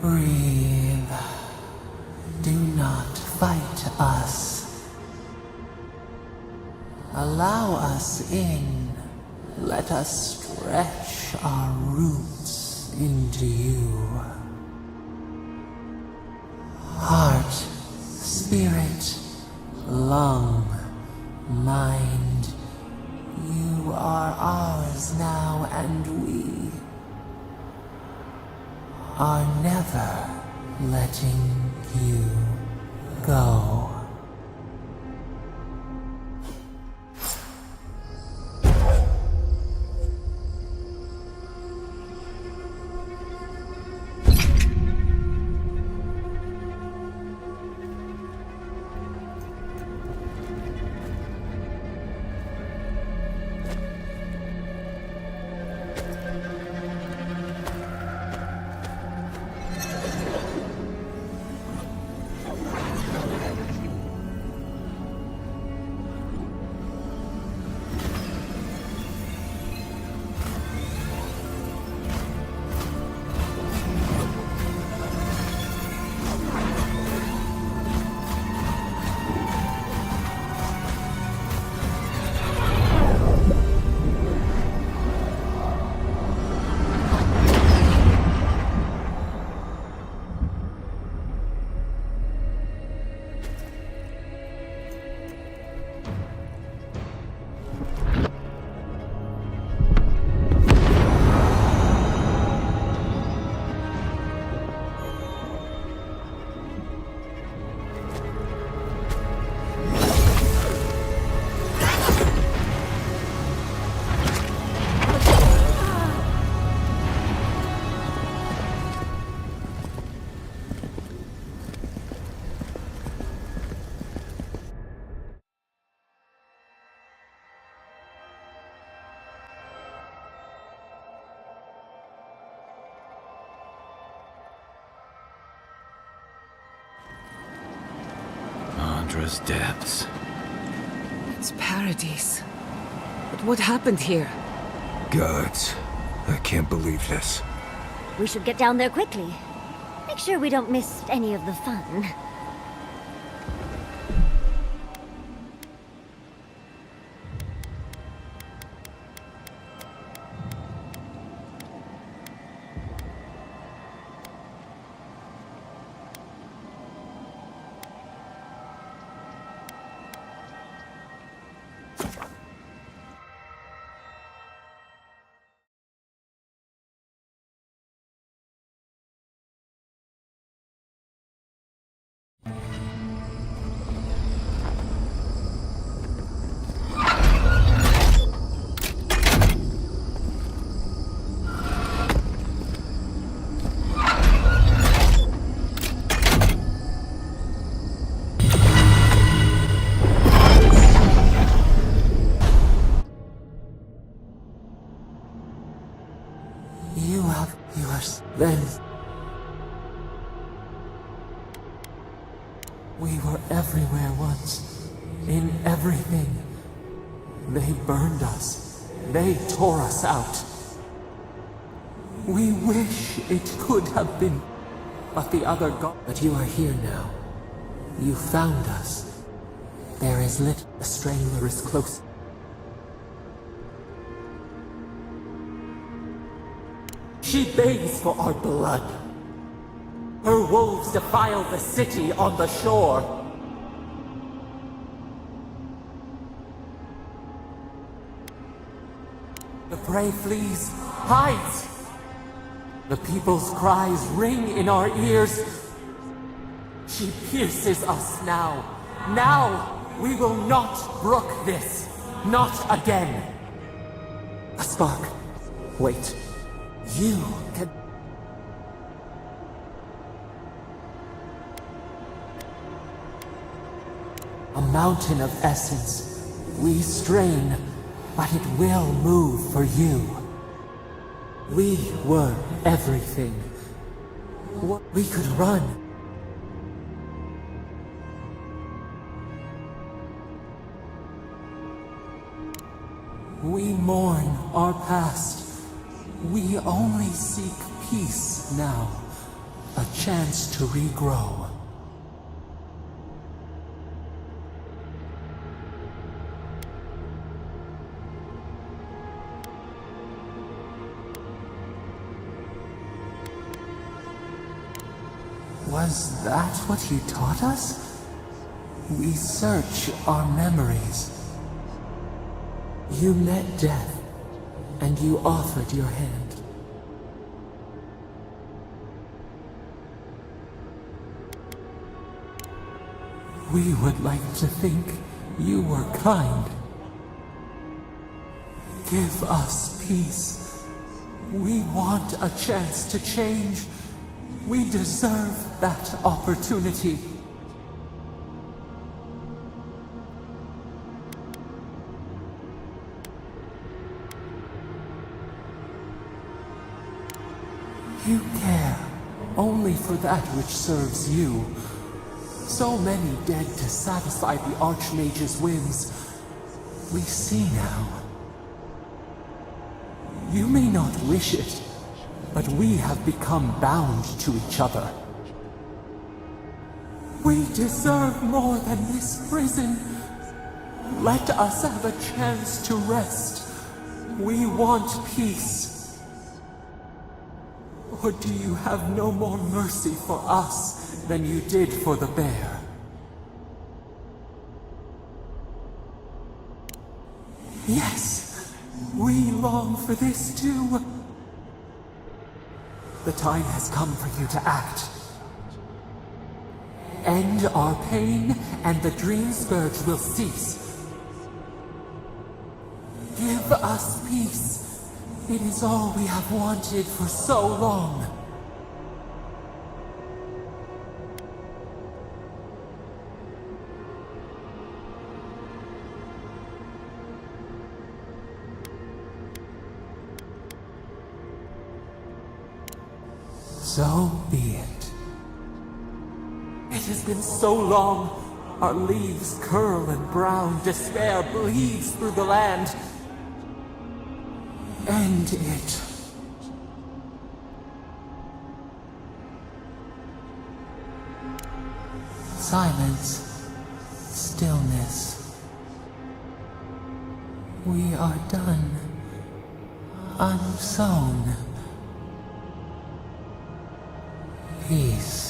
Breathe. Do not fight us. Allow us in. Let us stretch our roots into you. Heart, spirit, lung, mind. You are ours now, and we are never letting you go. Depths. It's paradise. But what happened here? Gods, I can't believe this. We should get down there quickly. Make sure we don't miss any of the fun. You have yours. Then we were everywhere once, in everything. They burned us. They tore us out. We wish it could have been, but the other god. But you are here now. You found us. There is lit. A strangler is close. She begs for our blood. Her wolves defile the city on the shore. The prey flees, hides. The people's cries ring in our ears. She pierces us now. Now we will not brook this. Not again. A spark. Wait. You can... A mountain of essence. We strain, but it will move for you. We were everything. We could run. We mourn our past. We only seek peace now. A chance to regrow. Was that what he taught us? We search our memories. You met death, and you offered your hand. We would like to think you were kind. Give us peace. We want a chance to change. We deserve that opportunity. You care only for that which serves you. So many dead to satisfy the Archmage's whims. We see now. You may not wish it, but we have become bound to each other. We deserve more than this prison. Let us have a chance to rest. We want peace. Or do you have no more mercy for us than you did for the bear? Yes, we long for this too. The time has come for you to act. End our pain, and the dream scourge will cease. Give us peace. It is all we have wanted for so long. So be it. It has been so long. Our leaves curl and brown. Despair bleeds through the land. End it. Silence. Stillness. We are done. Unsown. Peace.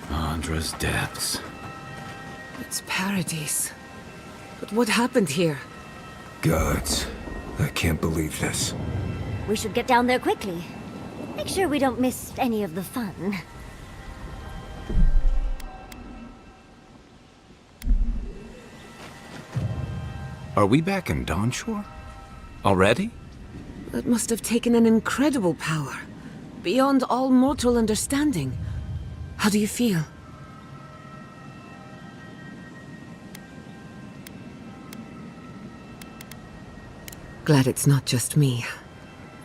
Andra's depths. It's paradise. But what happened here? Gods. I can't believe this. We should get down there quickly. Make sure we don't miss any of the fun. Are we back in Dawnshore? Already? That must have taken an incredible power. Beyond all mortal understanding. How do you feel? Glad it's not just me.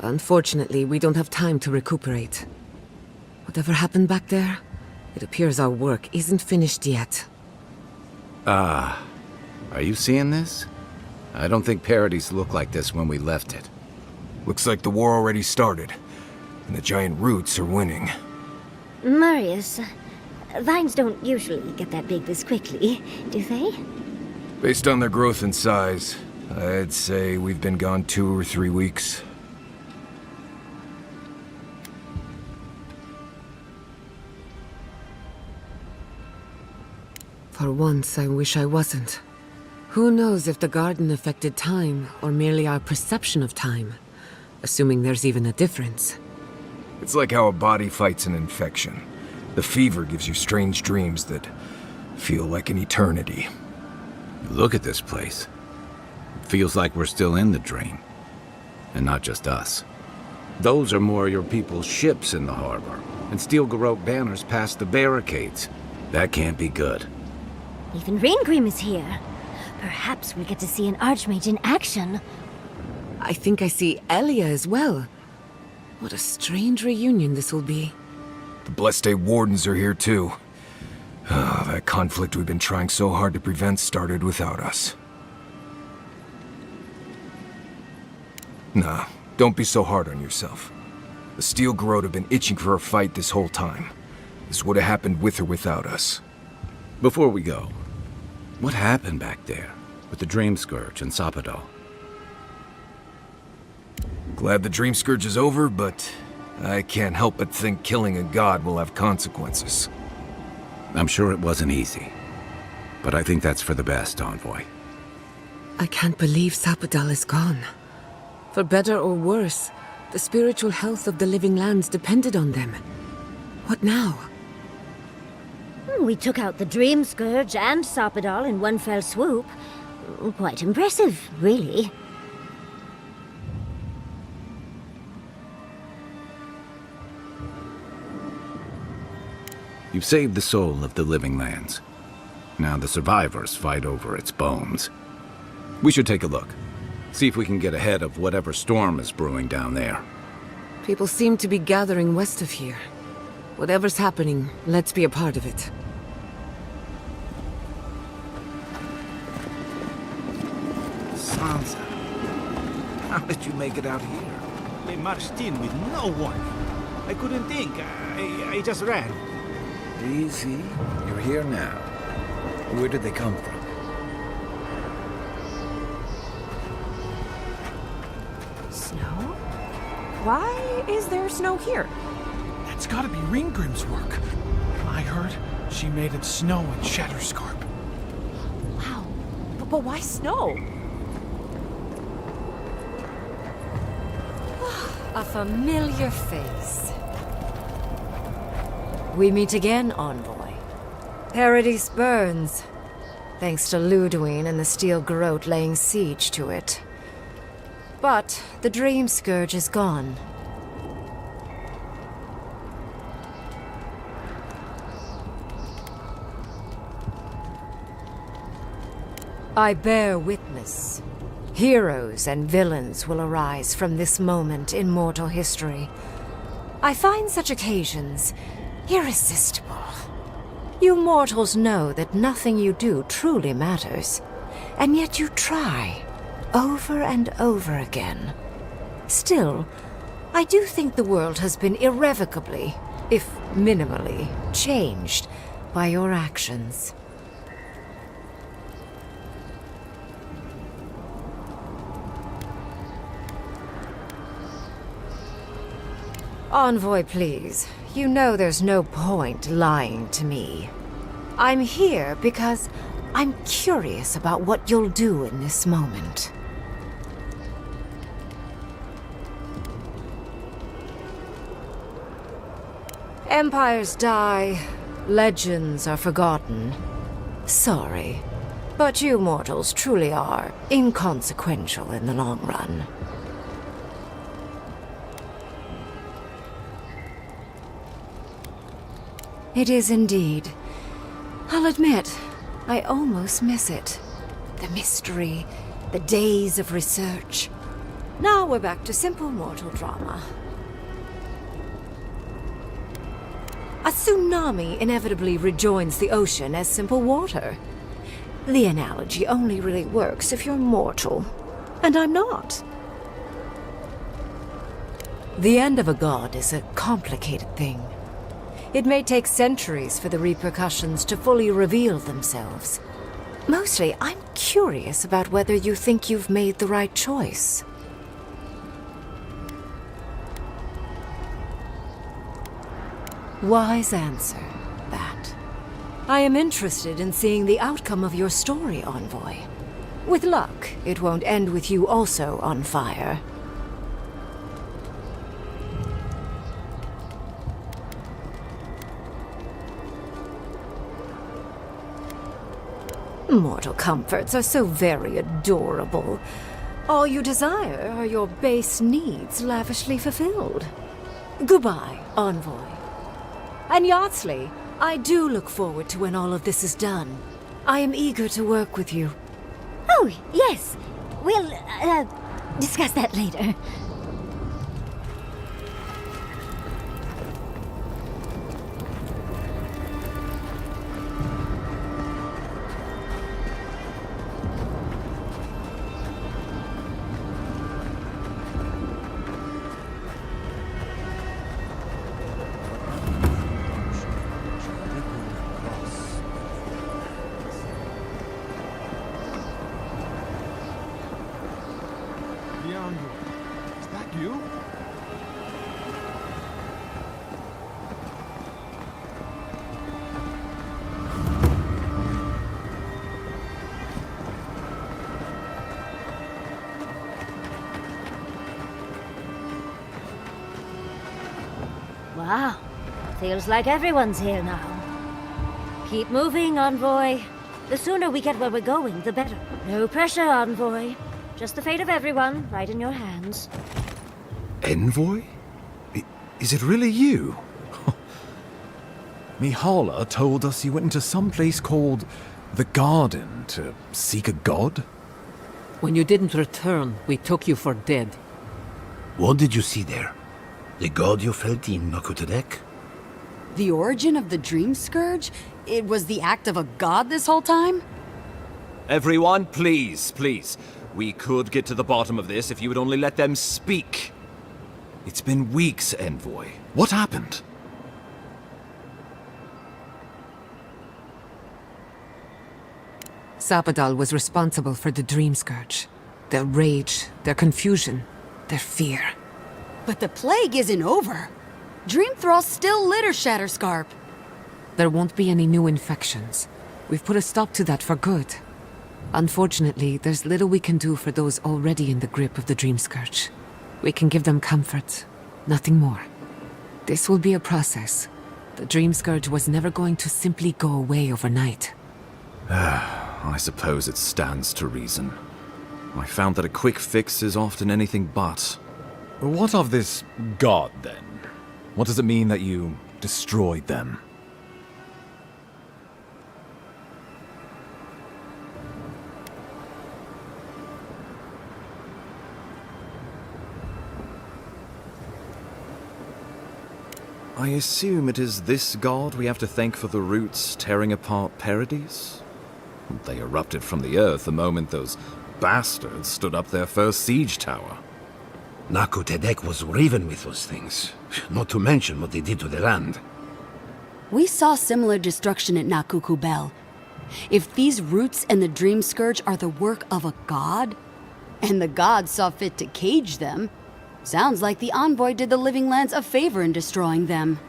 Unfortunately, we don't have time to recuperate. Whatever happened back there, it appears our work isn't finished yet. Are you seeing this? I don't think Paradise looked like this when we left it. Looks like the war already started, and the giant roots are winning. Marius, vines don't usually get that big this quickly, do they? Based on their growth and size, I'd say we've been gone 2 or 3 weeks. For once, I wish I wasn't. Who knows if the garden affected time, or merely our perception of time? Assuming there's even a difference. It's like how a body fights an infection. The fever gives you strange dreams that feel like an eternity. Look at this place. It feels like we're still in the dream. And not just us. Those are more your people's ships in the harbor, and steel garrote banners past the barricades. That can't be good. Even Ringgrim is here. Perhaps we get to see an Archmage in action. I think I see Elia as well. What a strange reunion this will be. The Blessed Wardens are here too. That conflict we've been trying so hard to prevent started without us. Nah, don't be so hard on yourself. The Steel Garrote have been itching for a fight this whole time. This would have happened with or without us. Before we go, what happened back there with the Dream Scourge and Sapadal? Glad the Dream Scourge is over, but I can't help but think killing a god will have consequences. I'm sure it wasn't easy, but I think that's for the best, Envoy. I can't believe Sapadal is gone. For better or worse, the spiritual health of the living lands depended on them. What now? We took out the Dream Scourge and Sapadal in one fell swoop. Quite impressive, really. You've saved the soul of the living lands. Now the survivors fight over its bones. We should take a look. See if we can get ahead of whatever storm is brewing down there. People seem to be gathering west of here. Whatever's happening, let's be a part of it. Sansa, how did you make it out here? I marched in with no one. I couldn't think. I just ran. Easy. You're here now. Where did they come from? Snow? Why is there snow here? That's gotta be Ringgrim's work. I heard she made it snow in Shatterscarp. Wow. But why snow? A familiar face. We meet again, Envoy. Paradise burns, thanks to Ludwine and the Steel Garrote laying siege to it. But the Dream Scourge is gone. I bear witness. Heroes and villains will arise from this moment in mortal history. I find such occasions irresistible. You mortals know that nothing you do truly matters, and yet you try, over and over again. Still, I do think the world has been irrevocably, if minimally, changed by your actions. Envoy, please. You know there's no point lying to me. I'm here because I'm curious about what you'll do in this moment. Empires die, legends are forgotten. Sorry, but you mortals truly are inconsequential in the long run. It is indeed. I'll admit, I almost miss it. The mystery, the days of research. Now we're back to simple mortal drama. A tsunami inevitably rejoins the ocean as simple water. The analogy only really works if you're mortal. And I'm not. The end of a god is a complicated thing. It may take centuries for the repercussions to fully reveal themselves. Mostly, I'm curious about whether you think you've made the right choice. Wise answer, that. I am interested in seeing the outcome of your story, Envoy. With luck, it won't end with you also on fire. Mortal comforts are so very adorable. All you desire are your base needs lavishly fulfilled. Goodbye, Envoy. And Yardsley, I do look forward to when all of this is done. I am eager to work with you. Oh, yes. We'll, discuss that later. Is that you? Wow. Feels like everyone's here now. Keep moving, Envoy. The sooner we get where we're going, the better. No pressure, Envoy. Just the fate of everyone, right in your hands. Envoy? Is it really you? Mihala told us you went into some place called the Garden to seek a god? When you didn't return, we took you for dead. What did you see there? The god you felt in Nakutadek? The origin of the Dream Scourge? It was the act of a god this whole time? Everyone, please, please. We could get to the bottom of this if you would only let them speak. It's been weeks, Envoy. What happened? Sapadal was responsible for the Dream Scourge. Their rage, their confusion, their fear. But the plague isn't over. Dream Thralls still litter Shatterscarp. There won't be any new infections. We've put a stop to that for good. Unfortunately, there's little we can do for those already in the grip of the Dream Scourge. We can give them comfort, nothing more. This will be a process. The Dream Scourge was never going to simply go away overnight. I suppose it stands to reason. I found that a quick fix is often anything but. What of this god, then? What does it mean that you destroyed them? I assume it is this god we have to thank for the roots tearing apart Paradise? They erupted from the earth the moment those bastards stood up their first siege tower. Nakutadek was riven with those things, not to mention what they did to the land. We saw similar destruction at Nakuku Bell. If these roots and the Dream Scourge are the work of a god, and the gods saw fit to cage them, sounds like the Envoy did the Living Lands a favor in destroying them.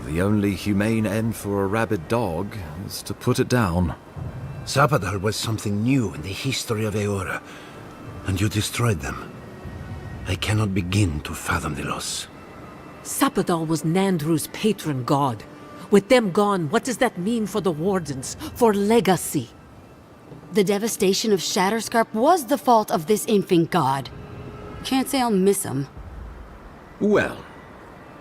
The only humane end for a rabid dog is to put it down. Sapadal was something new in the history of Eora, and you destroyed them. I cannot begin to fathom the loss. Sapadal was Nandru's patron god. With them gone, what does that mean for the Wardens, for legacy? The devastation of Shatterscarp was the fault of this infant god. Can't say I'll miss him. Well,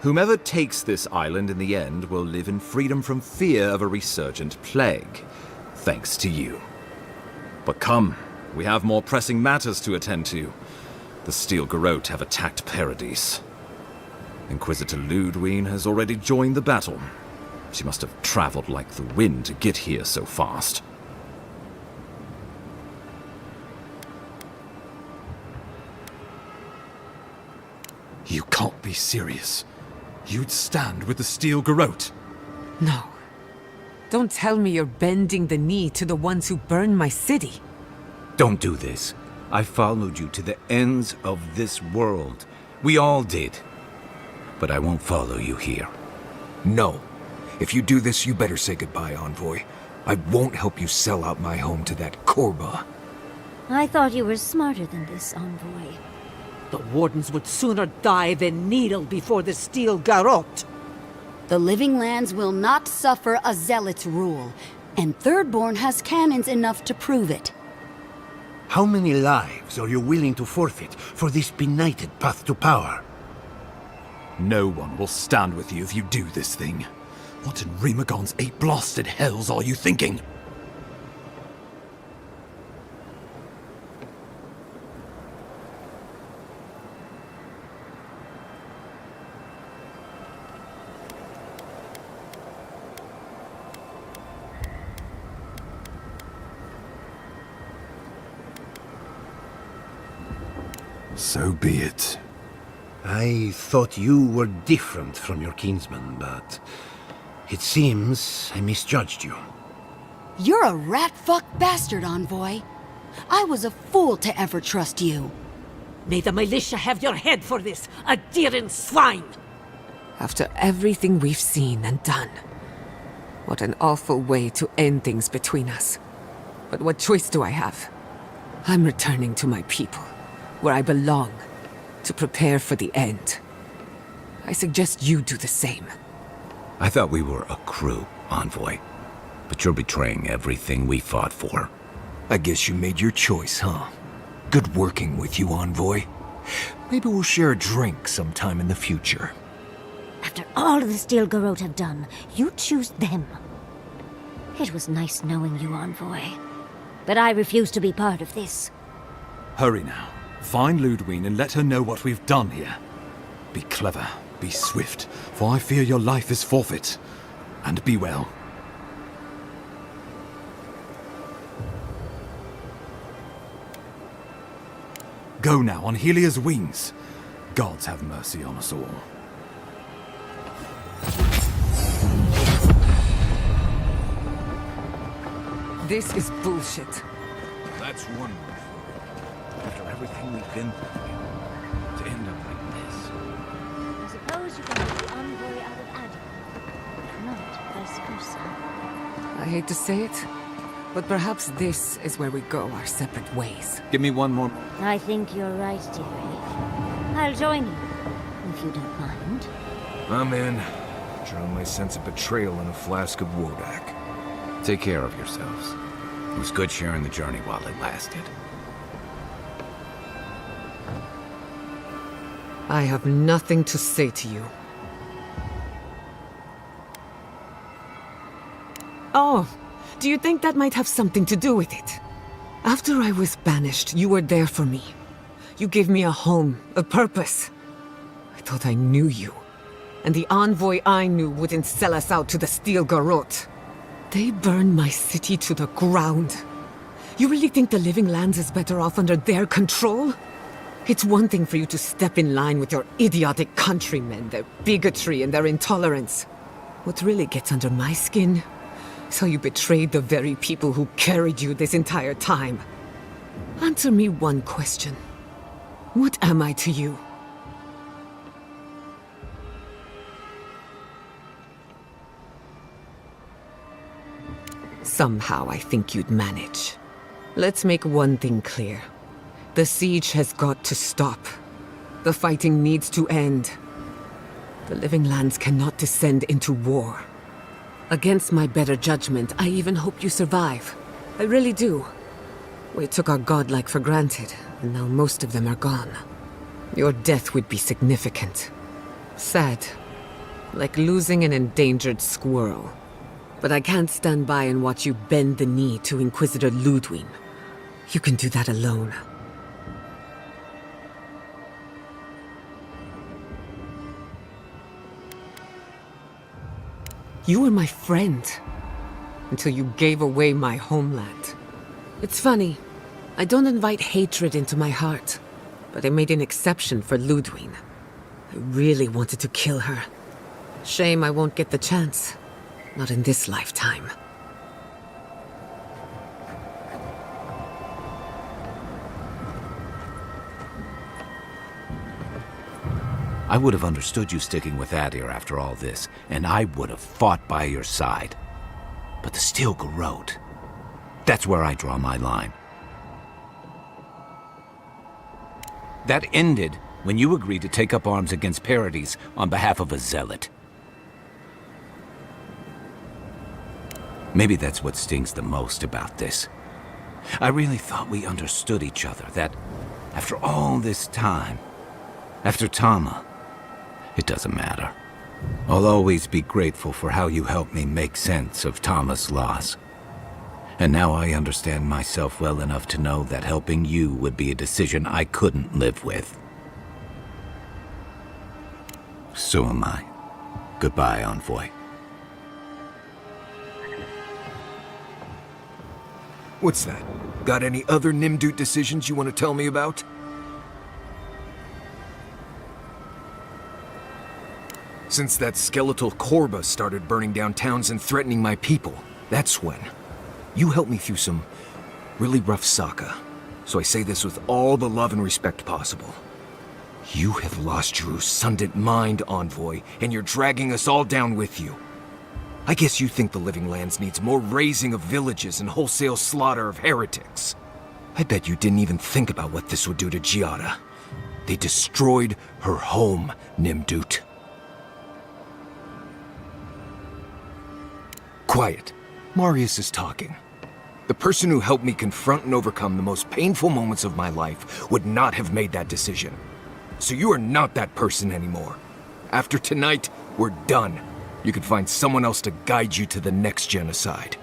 Whomever takes this island in the end will live in freedom from fear of a resurgent plague, thanks to you. But come, we have more pressing matters to attend to. The Steel Garrote have attacked Paradise. Inquisitor Ludwig has already joined the battle. She must have traveled like the wind to get here so fast. You can't be serious. You'd stand with the Steel Garrote. No. Don't tell me you're bending the knee to the ones who burned my city. Don't do this. I followed you to the ends of this world. We all did. But I won't follow you here. No. If you do this, you better say goodbye, Envoy. I won't help you sell out my home to that Korba. I thought you were smarter than this, Envoy. The Wardens would sooner die than kneel before the Steel Garrote. The Living Lands will not suffer a zealot's rule, and Thirdborn has cannons enough to prove it. How many lives are you willing to forfeit for this benighted path to power? No one will stand with you if you do this thing. What in Remagon's 8 blasted hells are you thinking? So be it. I thought you were different from your kinsman, but it seems I misjudged you. You're a rat-fuck bastard, Envoy. I was a fool to ever trust you. May the militia have your head for this, Adiran swine! After everything we've seen and done. What an awful way to end things between us. But what choice do I have? I'm returning to my people, where I belong, to prepare for the end. I suggest you do the same. I thought we were a crew, Envoy. But you're betraying everything we fought for. I guess you made your choice, huh? Good working with you, Envoy. Maybe we'll share a drink sometime in the future. After all the Steel Garrote have done, you choose them. It was nice knowing you, Envoy. But I refuse to be part of this. Hurry now. Find Ludwig and let her know what we've done here. Be clever, be swift, for I fear your life is forfeit. And be well. Go now on Helia's wings. Gods have mercy on us all. This is bullshit. That's one word for it. After everything we've been through, to end up like this. I suppose you can make the Envoy out of Adam. If not, vice versa. I hate to say it, but perhaps this is where we go our separate ways. Give me one more. I think you're right, dearie. I'll join you, if you don't mind. I'm in. Drown my sense of betrayal in a flask of Wodak. Take care of yourselves. It was good sharing the journey while it lasted. I have nothing to say to you. Oh, do you think that might have something to do with it? After I was banished, you were there for me. You gave me a home, a purpose. I thought I knew you. And the Envoy I knew wouldn't sell us out to the Steel Garrote. They burned my city to the ground. You really think the Living Lands is better off under their control? It's one thing for you to step in line with your idiotic countrymen, their bigotry and their intolerance. What really gets under my skin is how you betrayed the very people who carried you this entire time. Answer me one question. What am I to you? Somehow I think you'd manage. Let's make one thing clear. The siege has got to stop. The fighting needs to end. The Living Lands cannot descend into war. Against my better judgment, I even hope you survive. I really do. We took our godlike for granted, and now most of them are gone. Your death would be significant. Sad, Like losing an endangered squirrel. But I can't stand by and watch you bend the knee to Inquisitor Ludwig. You can do that alone. You were my friend. Until you gave away my homeland. It's funny. I don't invite hatred into my heart. But I made an exception for Ludwig. I really wanted to kill her. Shame I won't get the chance. Not in this lifetime. I would have understood you sticking with Adir after all this, and I would have fought by your side. But the Steel Garrote, that's where I draw my line. That ended when you agreed to take up arms against Paradis on behalf of a zealot. Maybe that's what stings the most about this. I really thought we understood each other, that after all this time, after Tama, it doesn't matter. I'll always be grateful for how you helped me make sense of Tama's loss. And now I understand myself well enough to know that helping you would be a decision I couldn't live with. So am I. Goodbye, Envoy. What's that? Got any other Nimdut decisions you want to tell me about? Since that skeletal Korba started burning down towns and threatening my people, that's when. You helped me through some really rough Saka, so I say this with all the love and respect possible. You have lost your Usundant mind, Envoy, and you're dragging us all down with you. I guess you think the Living Lands needs more razing of villages and wholesale slaughter of heretics. I bet you didn't even think about what this would do to Giada. They destroyed her home, Nimdut. Quiet. Marius is talking. The person who helped me confront and overcome the most painful moments of my life would not have made that decision. So you are not that person anymore. After tonight, we're done. You can find someone else to guide you to the next genocide.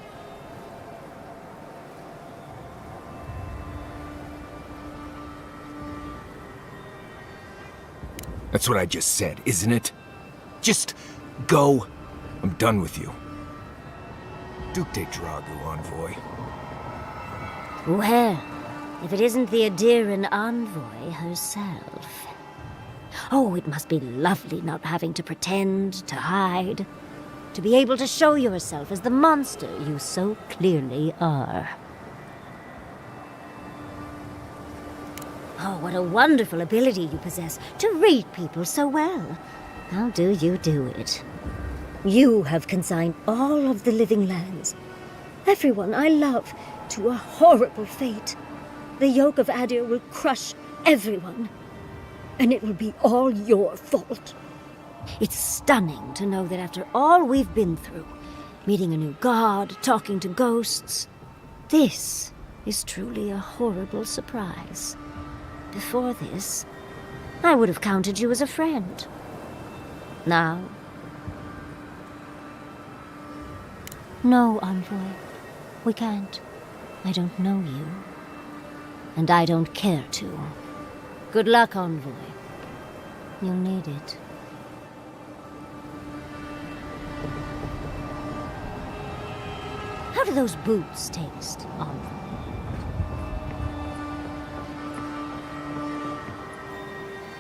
That's what I just said, isn't it? Just go. I'm done with you. Duke de Dragu, Envoy. Well, if it isn't the Adiran Envoy herself. Oh, it must be lovely not having to pretend, to hide. To be able to show yourself as the monster you so clearly are. Oh, what a wonderful ability you possess to read people so well. How do you do it? You have consigned all of the Living Lands, everyone I love, to a horrible fate. The yoke of Adir will crush everyone, and it will be all your fault. It's stunning to know that after all we've been through, meeting a new god, talking to ghosts, this is truly a horrible surprise. Before this, I would have counted you as a friend. Now... No, Envoy. We can't. I don't know you. And I don't care to. Good luck, Envoy. You'll need it. How do those boots taste, Envoy?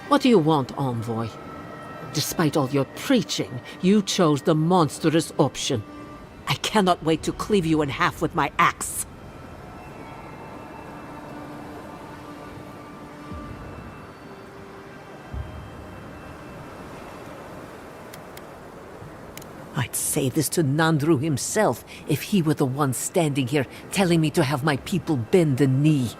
What do you want, Envoy? Despite all your preaching, you chose the monstrous option. I cannot wait to cleave you in half with my axe. I'd say this to Nandru himself if he were the one standing here telling me to have my people bend the knee.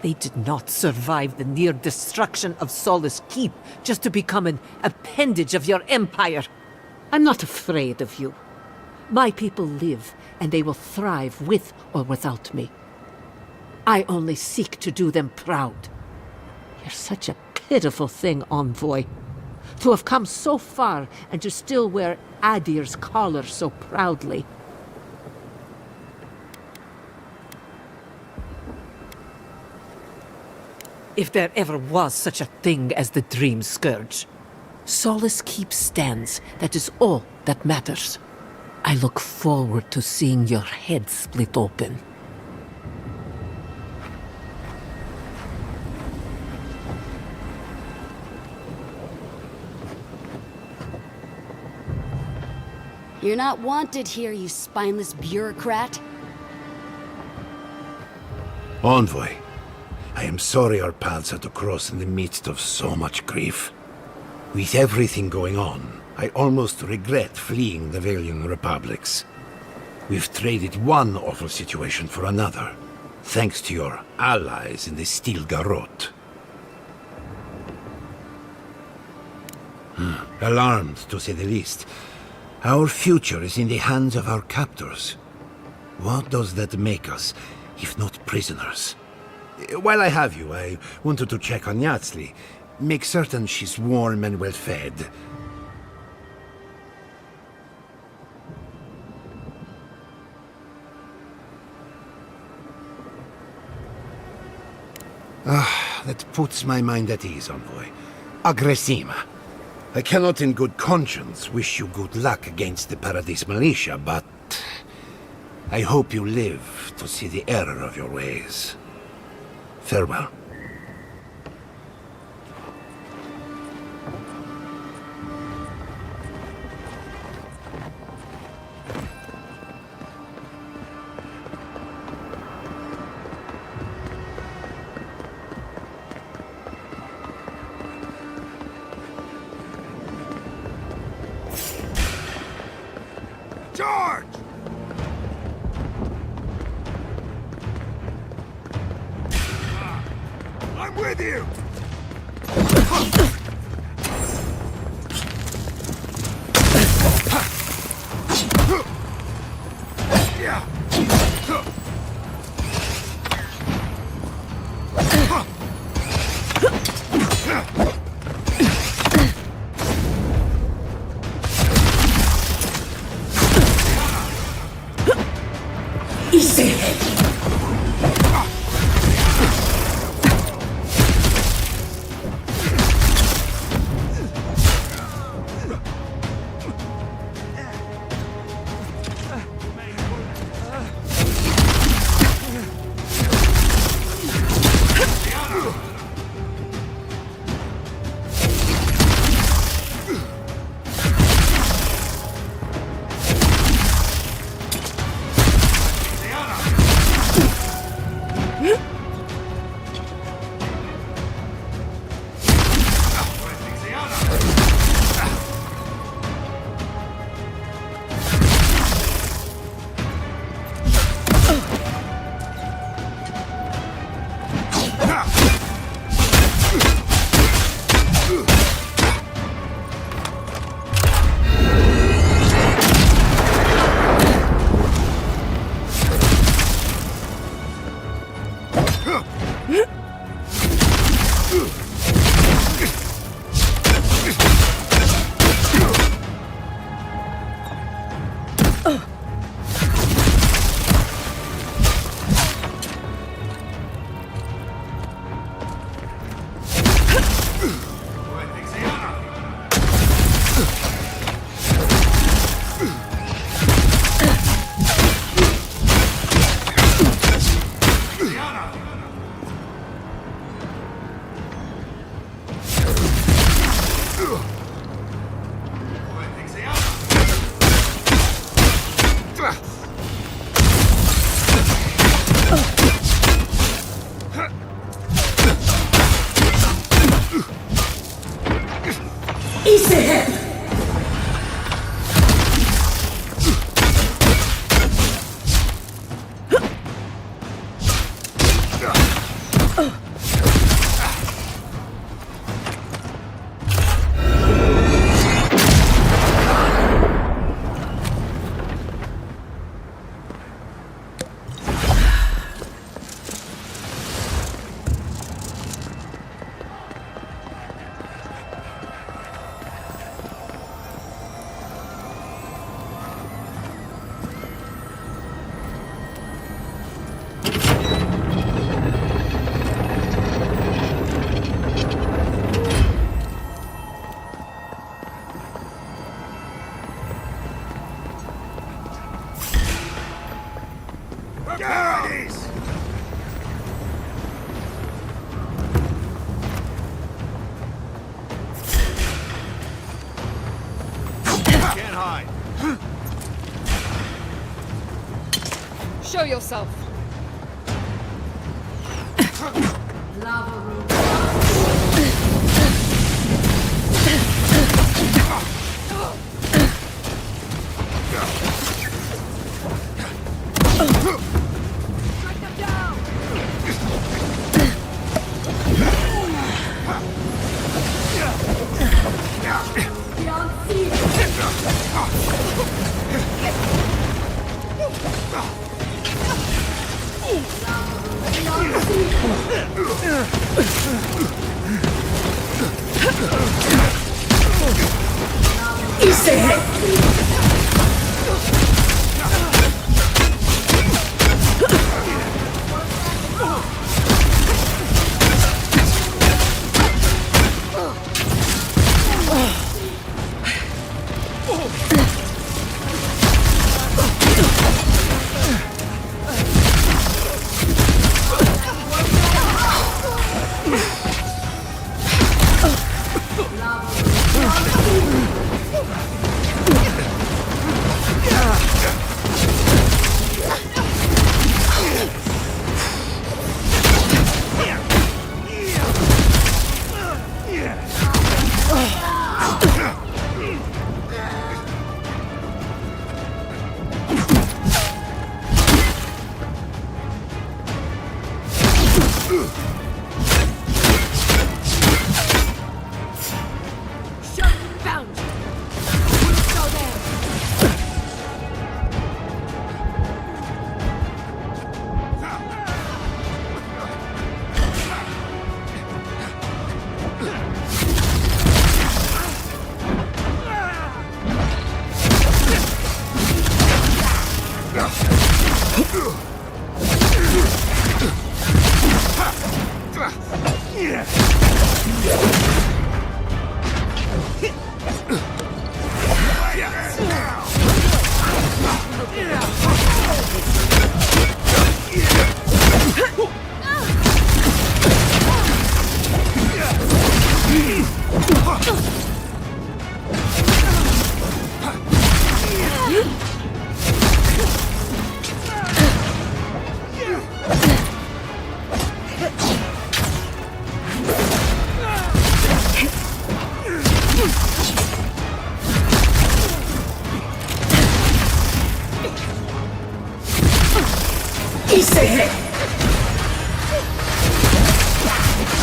They did not survive the near destruction of Solace Keep just to become an appendage of your empire. I'm not afraid of you. My people live, and they will thrive with or without me. I only seek to do them proud. You're such a pitiful thing, Envoy. To have come so far and to still wear Adir's collar so proudly. If there ever was such a thing as the Dream Scourge, Solace keeps stands. That is all that matters. I look forward to seeing your head split open. You're not wanted here, you spineless bureaucrat. Envoy, I am sorry our paths had to cross in the midst of so much grief. With everything going on, I almost regret fleeing the Valian Republics. We've traded one awful situation for another, thanks to your allies in the Steel Garrote. Alarmed, to say the least. Our future is in the hands of our captors. What does that make us, if not prisoners? While I have you, I wanted to check on Yatsli. Make certain she's warm and well fed. That puts my mind at ease, Envoy. Aggressima. I cannot in good conscience wish you good luck against the Paradise Militia, but I hope you live to see the error of your ways. Farewell. Charge! I'm with you! Show yourself.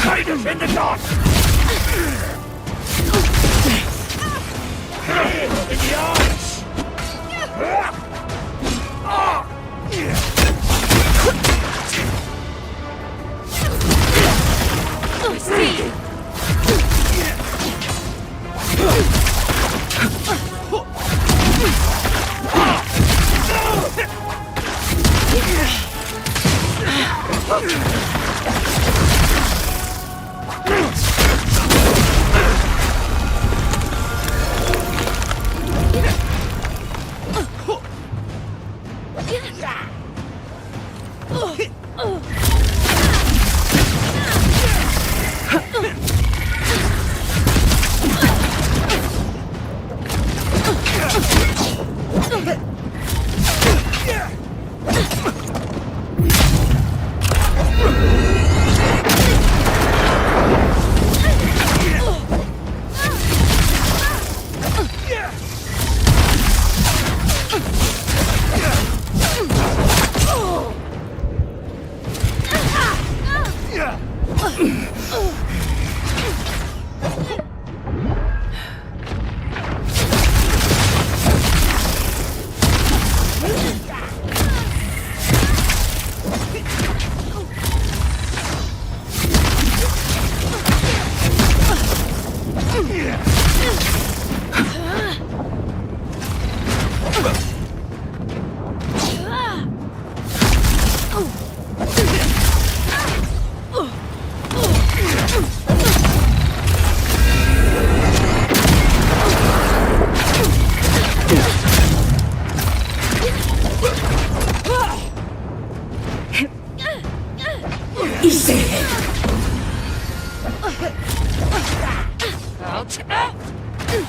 Hide us in the dark! In the eyes!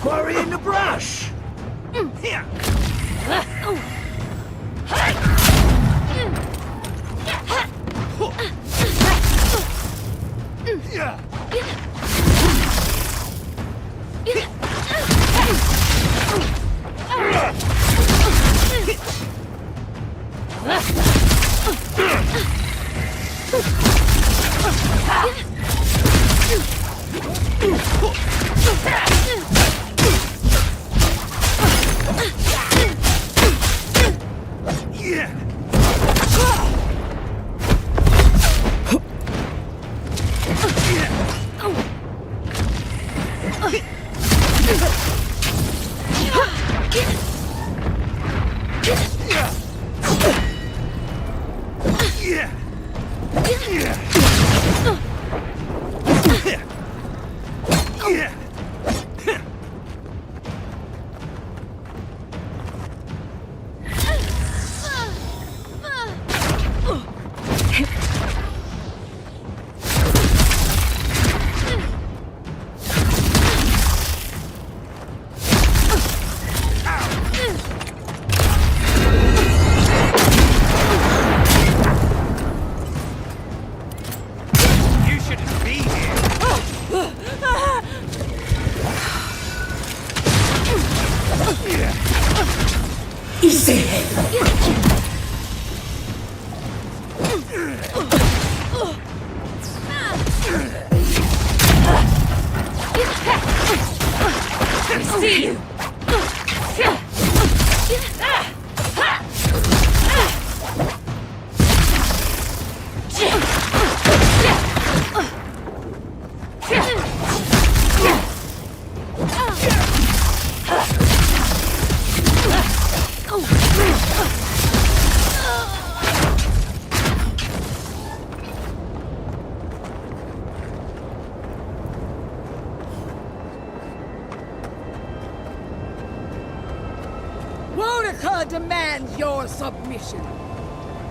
Quarry in the brush! Here! Wonica demands your submission.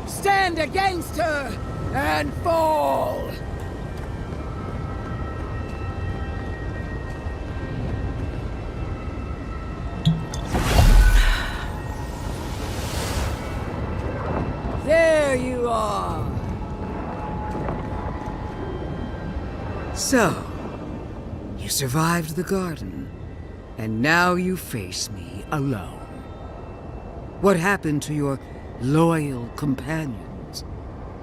Stand against her and fall. There you are. So, you survived the garden, and now you face me alone. What happened to your loyal companions?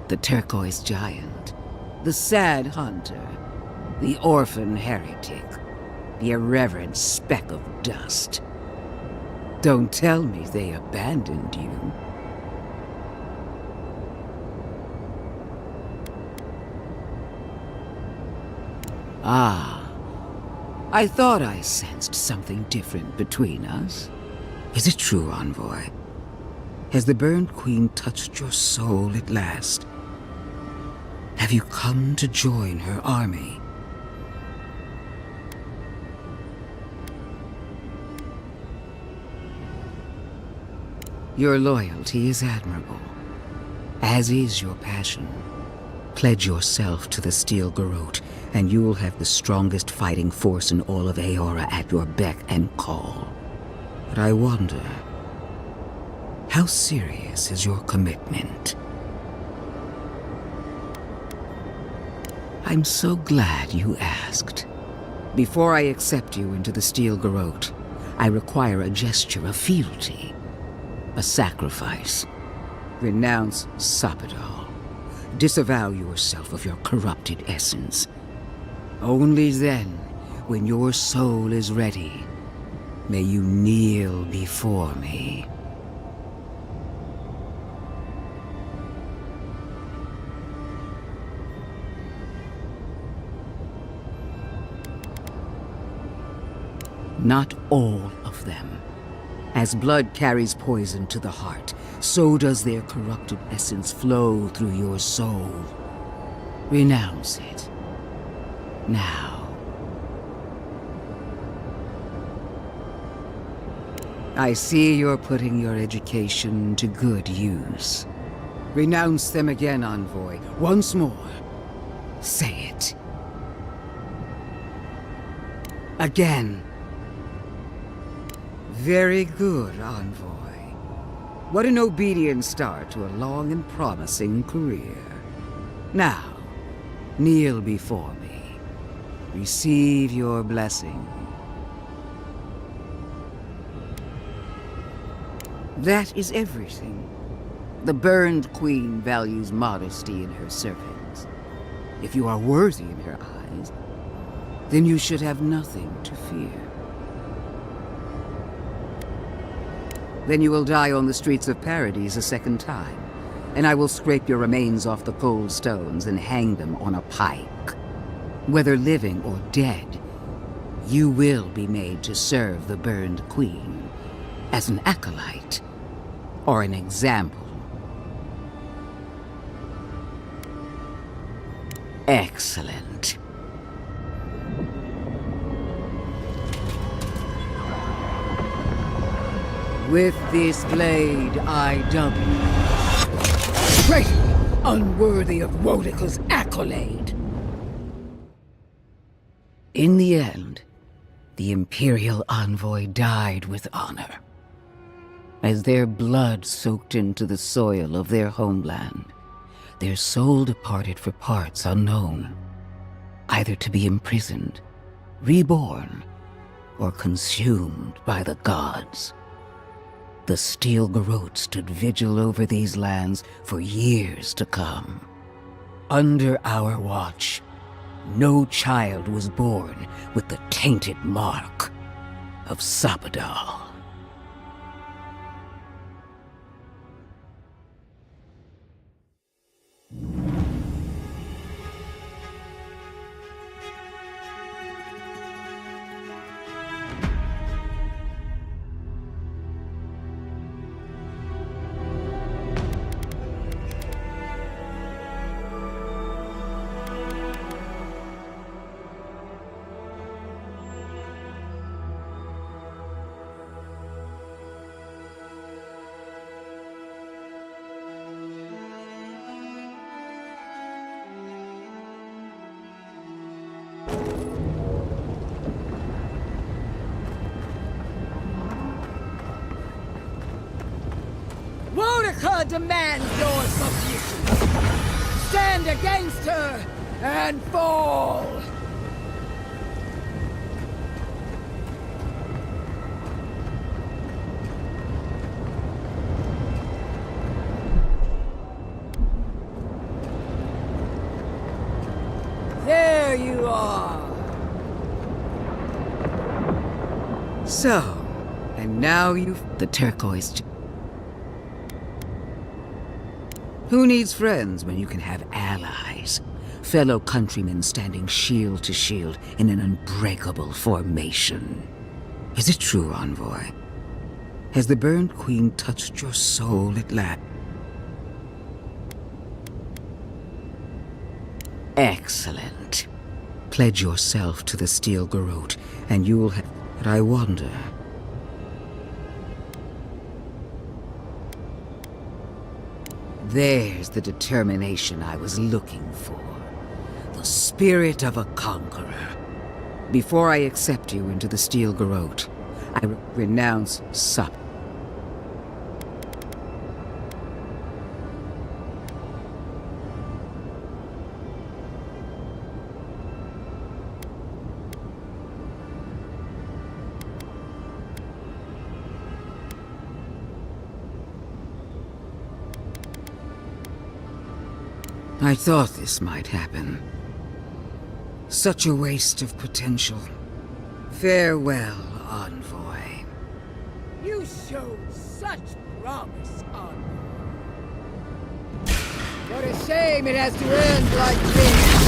The turquoise giant, the sad hunter, the orphan heretic, the irreverent speck of dust. Don't tell me they abandoned you. Ah, I thought I sensed something different between us. Is it true, Envoy? Has the Burned Queen touched your soul at last? Have you come to join her army? Your loyalty is admirable, as is your passion. Pledge yourself to the Steel Garrote, and you'll have the strongest fighting force in all of Aora at your beck and call. But I wonder, how serious is your commitment? I'm so glad you asked. Before I accept you into the Steel Garrote, I require a gesture of fealty. A sacrifice. Renounce Sapidal. Disavow yourself of your corrupted essence. Only then, when your soul is ready, may you kneel before me. Not all of them. As blood carries poison to the heart, so does their corrupted essence flow through your soul. Renounce it. Now. I see you're putting your education to good use. Renounce them again, Envoy. Once more. Say it. Again. Very good, Envoy. What an obedient start to a long and promising career. Now, kneel before me. Receive your blessing. That is everything. The Burned Queen values modesty in her servants. If you are worthy in her eyes, then you should have nothing to fear. Then you will die on the streets of Paradise a second time, and I will scrape your remains off the cold stones and hang them on a pike. Whether living or dead, you will be made to serve the Burned Queen as an acolyte or an example. Excellent. With this blade, I double. Traitor! Unworthy of Wodika's accolade! In the end, the Imperial envoy died with honor, as their blood soaked into the soil of their homeland. Their soul departed for parts unknown, either to be imprisoned, reborn, or consumed by the gods. The Steel Garrote stood vigil over these lands for years to come. Under our watch, no child was born with the tainted mark of Sabadal. Wodika demands your submission. Stand against her and fall! There you are! So, and now you've... the turquoise... Who needs friends when you can have allies? Fellow countrymen standing shield to shield in an unbreakable formation. Is it true, Envoy? Has the Burned Queen touched your soul at last? Excellent. Pledge yourself to the Steel Garrote, and you'll have... But I wonder... There's the determination I was looking for. The spirit of a conqueror. Before I accept you into the Steel Garrote, I renounce Sup. I thought this might happen. Such a waste of potential. Farewell, Envoy. You showed such promise, Envoy. What a shame it has to end like this.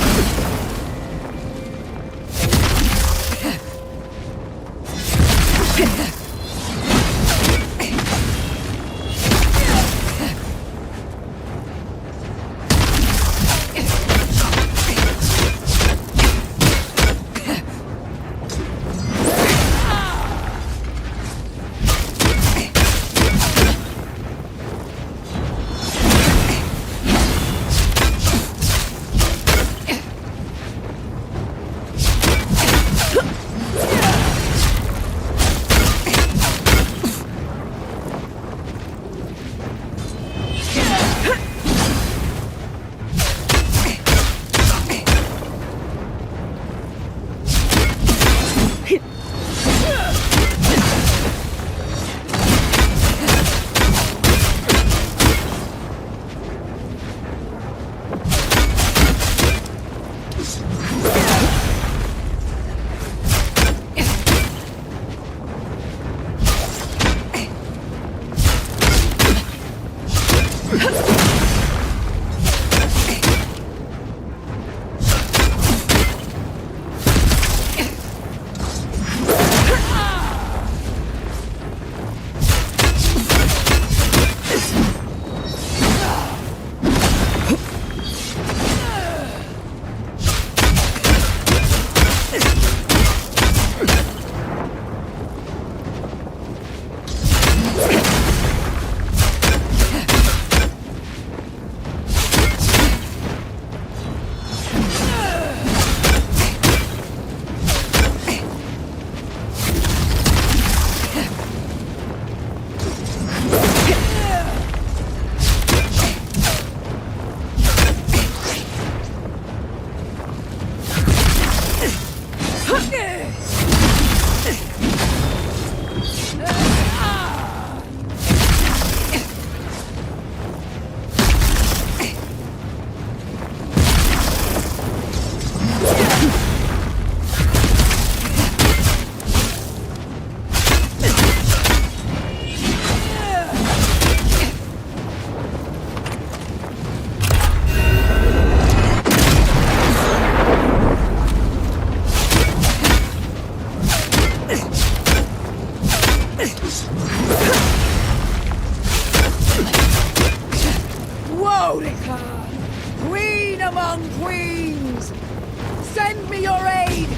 Send me your aid!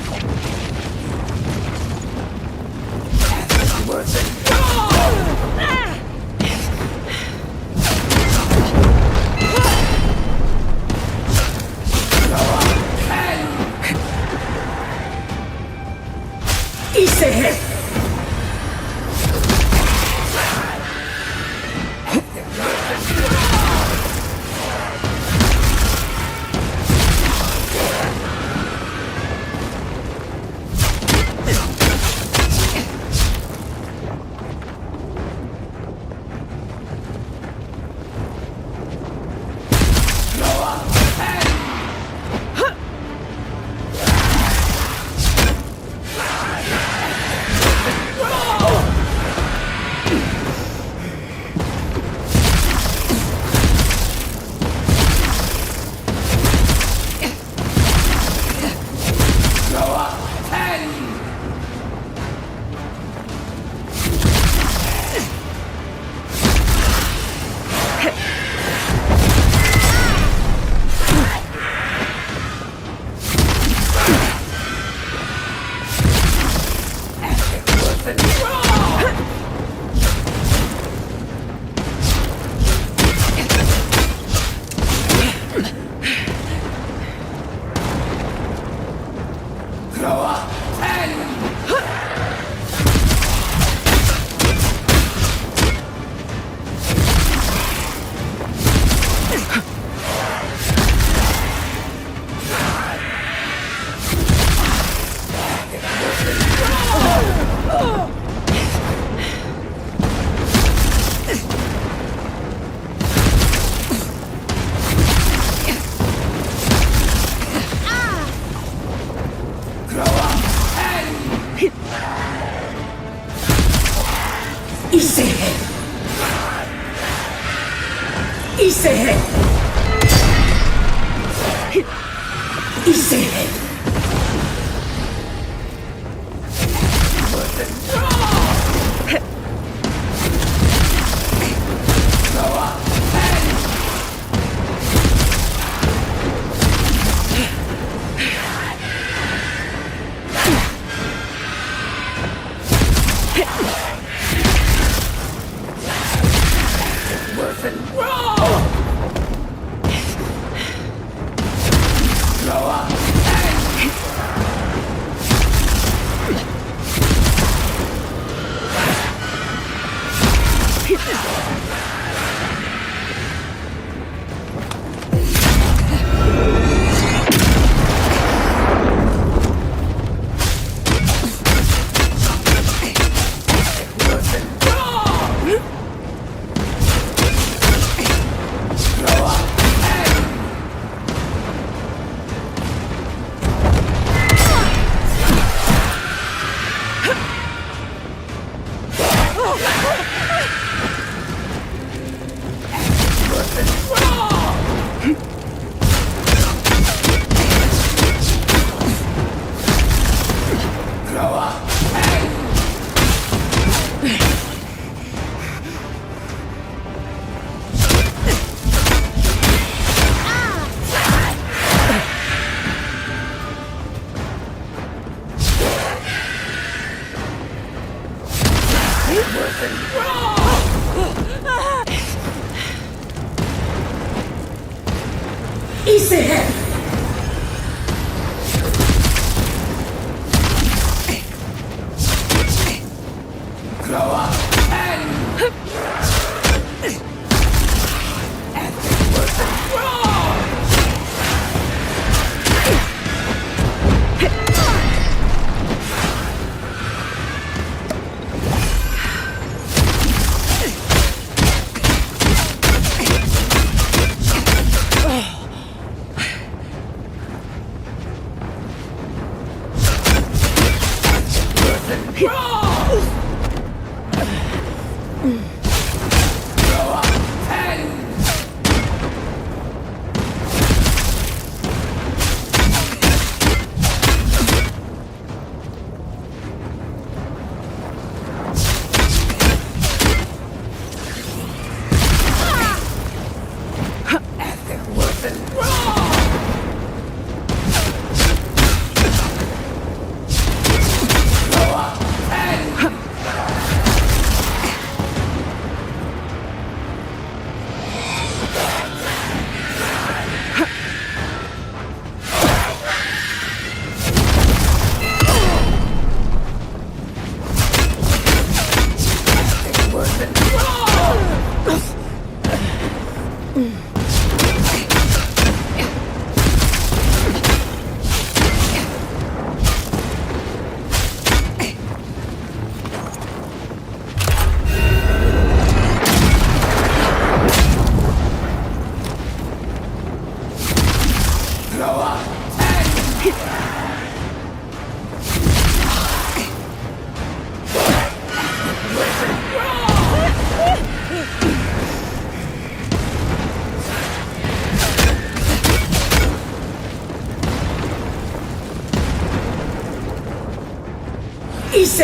Easy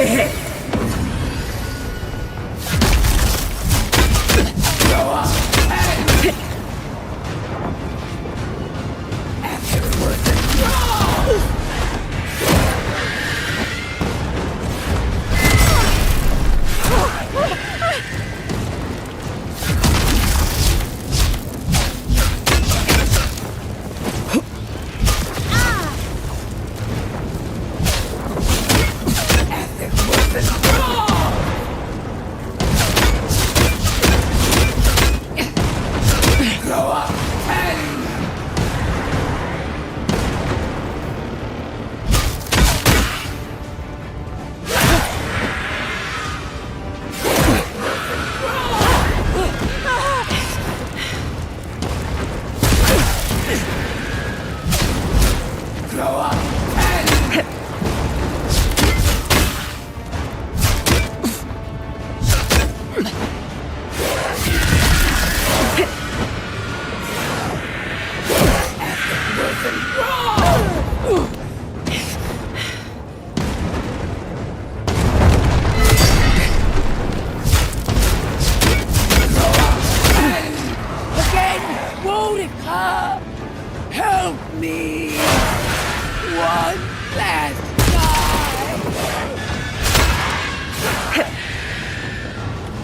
hit! Help me! One last time!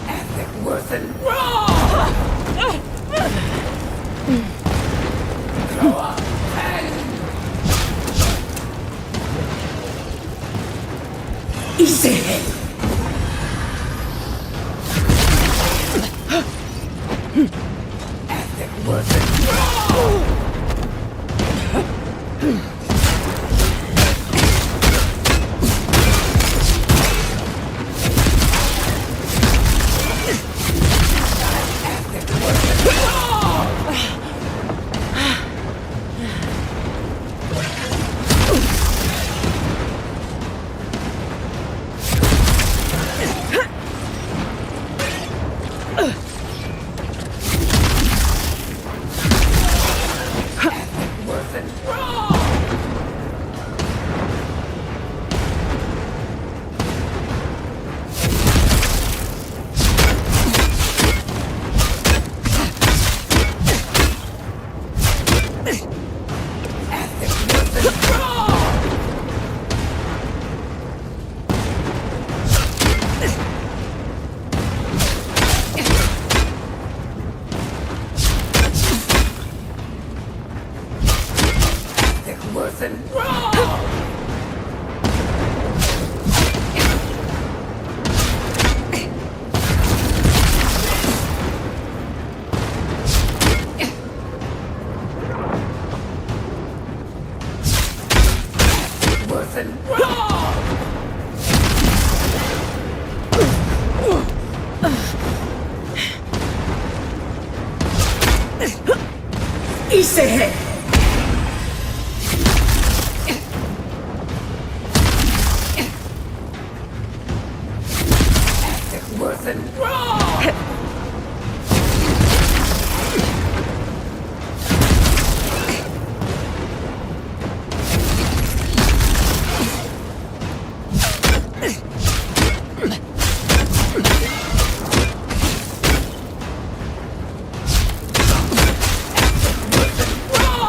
Ethic worth and wrong! Throw up pen! Easy! Ethic worth and wrong! Easy hit! Ethic worth and wrong! Wrong!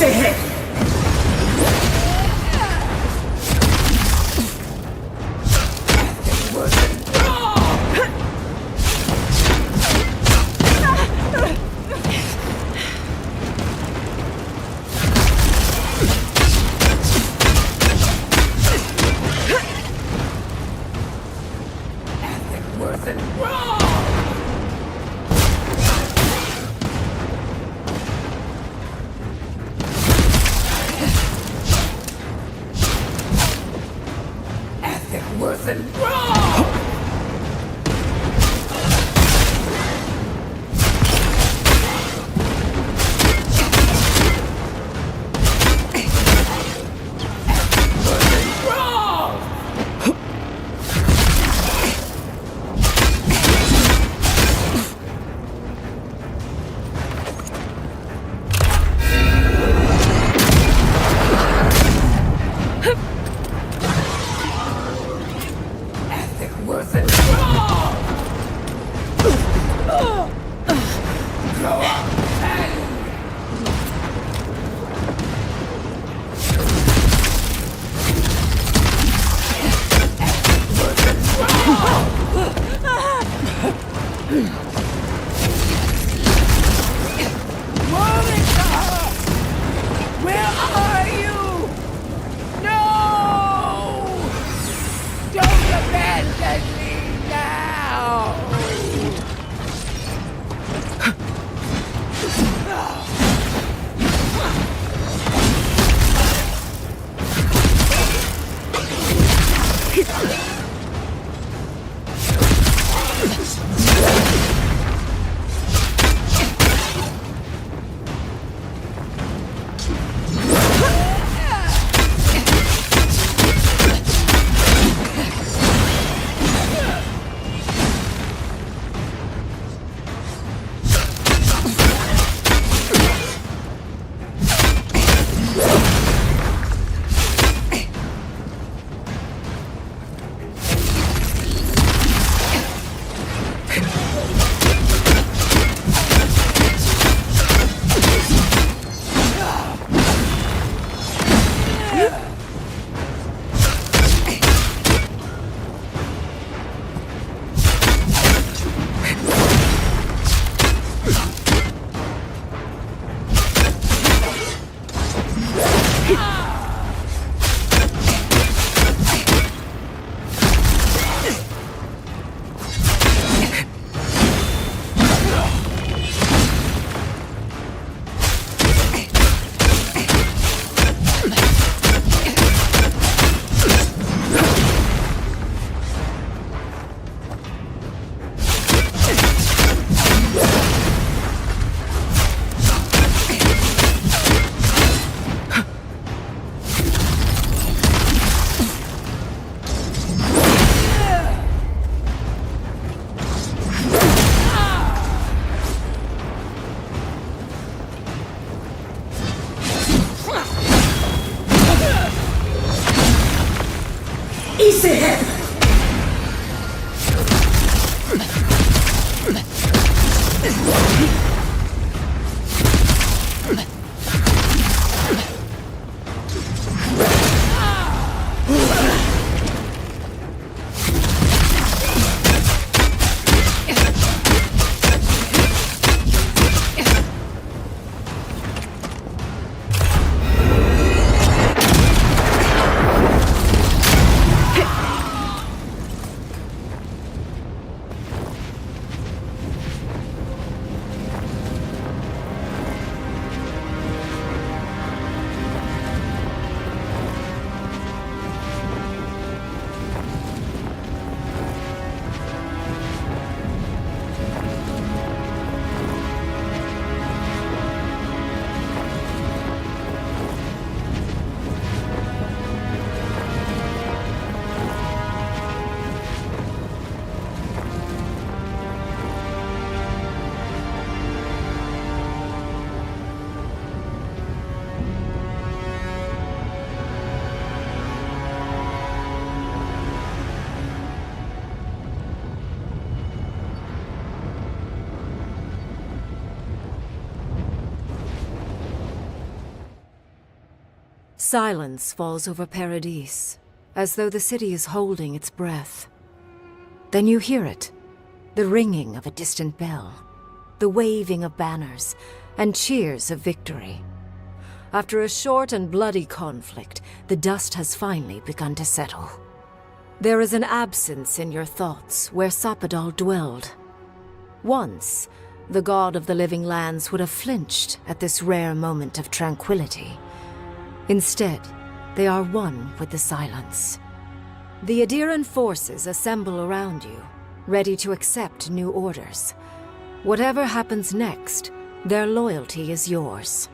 ahead! Silence falls over Paradise, as though the city is holding its breath. Then you hear it, the ringing of a distant bell, the waving of banners, and cheers of victory. After a short and bloody conflict, the dust has finally begun to settle. There is an absence in your thoughts where Sapadal dwelled. Once, the god of the living lands would have flinched at this rare moment of tranquility. Instead, they are one with the silence. The Adiran forces assemble around you, ready to accept new orders. Whatever happens next, their loyalty is yours.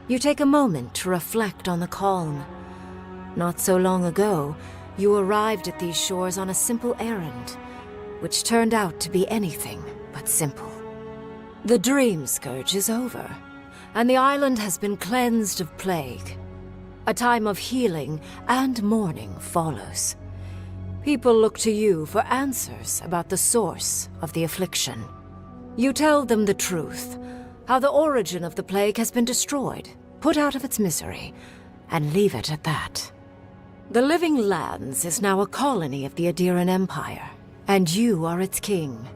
You take a moment to reflect on the calm. Not so long ago, you arrived at these shores on a simple errand, which turned out to be anything but simple. The Dream Scourge is over, and the island has been cleansed of plague. A time of healing and mourning follows. People look to you for answers about the source of the affliction. You tell them the truth, how the origin of the plague has been destroyed, put out of its misery, and leave it at that. The Living Lands is now a colony of the Adiran Empire, and you are its king.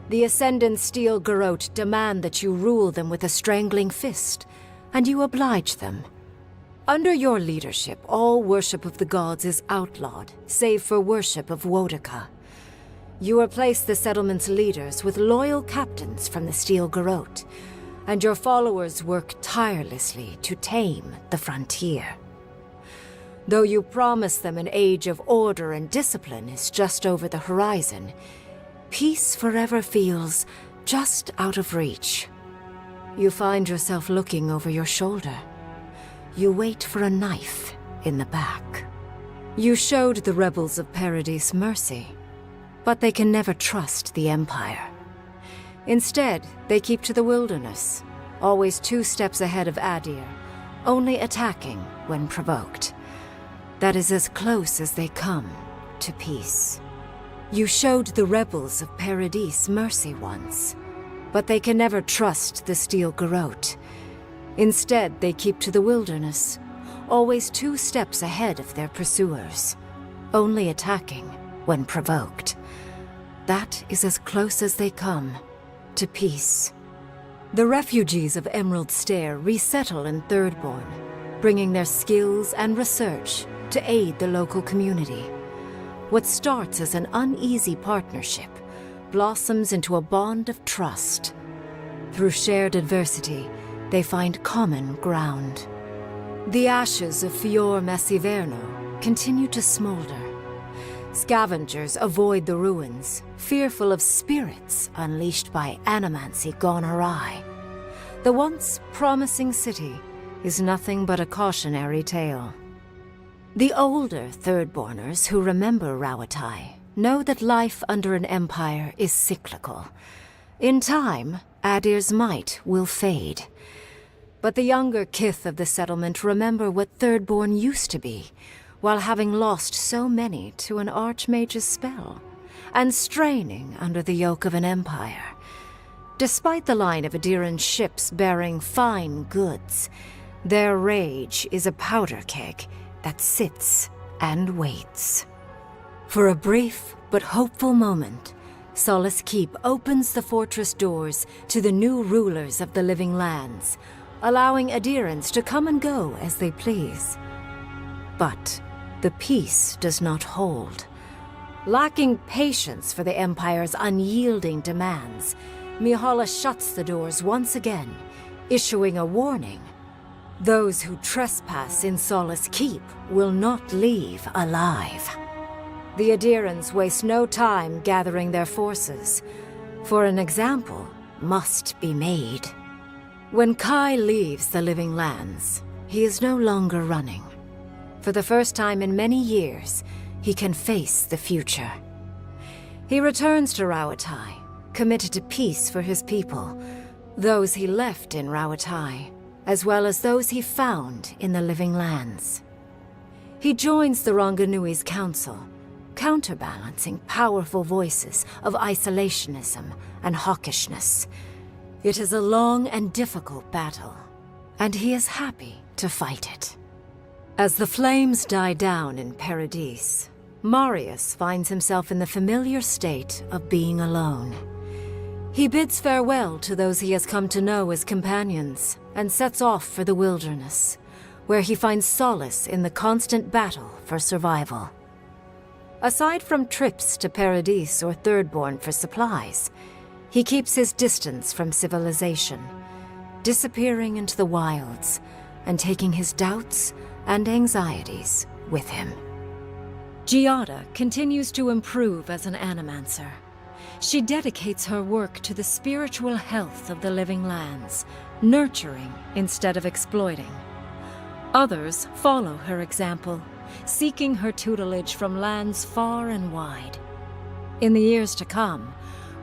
The Ascendant Steel Garrote demand that you rule them with a strangling fist, and you oblige them. Under your leadership, all worship of the gods is outlawed, save for worship of Wodaka. You replace the settlement's leaders with loyal captains from the Steel Garrote, and your followers work tirelessly to tame the frontier. Though you promise them an age of order and discipline is just over the horizon, peace forever feels just out of reach. You find yourself looking over your shoulder. You wait for a knife in the back. You showed the rebels of Paradise mercy, but they can never trust the Empire. Instead, they keep to the wilderness, always 2 steps ahead of Adir, only attacking when provoked. That is as close as they come to peace. You showed the rebels of Paradise mercy once, but they can never trust the Steel Garrote. Instead, they keep to the wilderness, always 2 steps ahead of their pursuers, only attacking when provoked. That is as close as they come to peace. The refugees of Emerald Stair resettle in Thirdborn, bringing their skills and research to aid the local community. What starts as an uneasy partnership blossoms into a bond of trust. Through shared adversity, they find common ground. The ashes of Fior Messiverno continue to smolder. Scavengers avoid the ruins, fearful of spirits unleashed by animancy gone awry. The once promising city is nothing but a cautionary tale. The older Thirdborners who remember Rawatai know that life under an empire is cyclical. In time, Adir's might will fade. But the younger kith of the settlement remember what Thirdborn used to be, while having lost so many to an archmage's spell, and straining under the yoke of an empire. Despite the line of Adiran ships bearing fine goods, their rage is a powder keg that sits and waits. For a brief but hopeful moment, Solace Keep opens the fortress doors to the new rulers of the Living Lands, allowing Adirans to come and go as they please. But the peace does not hold. Lacking patience for the Empire's unyielding demands, Mihala shuts the doors once again, issuing a warning. Those who trespass in Solace Keep will not leave alive. The Adirans waste no time gathering their forces, for an example must be made. When Kai leaves the Living Lands, he is no longer running. For the first time in many years, he can face the future. He returns to Rawatai, committed to peace for his people, those he left in Rawatai, as well as those he found in the Living Lands. He joins the Ranganui's council, counterbalancing powerful voices of isolationism and hawkishness. It is a long and difficult battle, and he is happy to fight it. As the flames die down in Paradise, Marius finds himself in the familiar state of being alone. He bids farewell to those he has come to know as companions and sets off for the wilderness, where he finds solace in the constant battle for survival. Aside from trips to Paradise or Thirdborn for supplies, he keeps his distance from civilization, disappearing into the wilds and taking his doubts and anxieties with him. Giada continues to improve as an animancer. She dedicates her work to the spiritual health of the living lands, nurturing instead of exploiting. Others follow her example, seeking her tutelage from lands far and wide. In the years to come,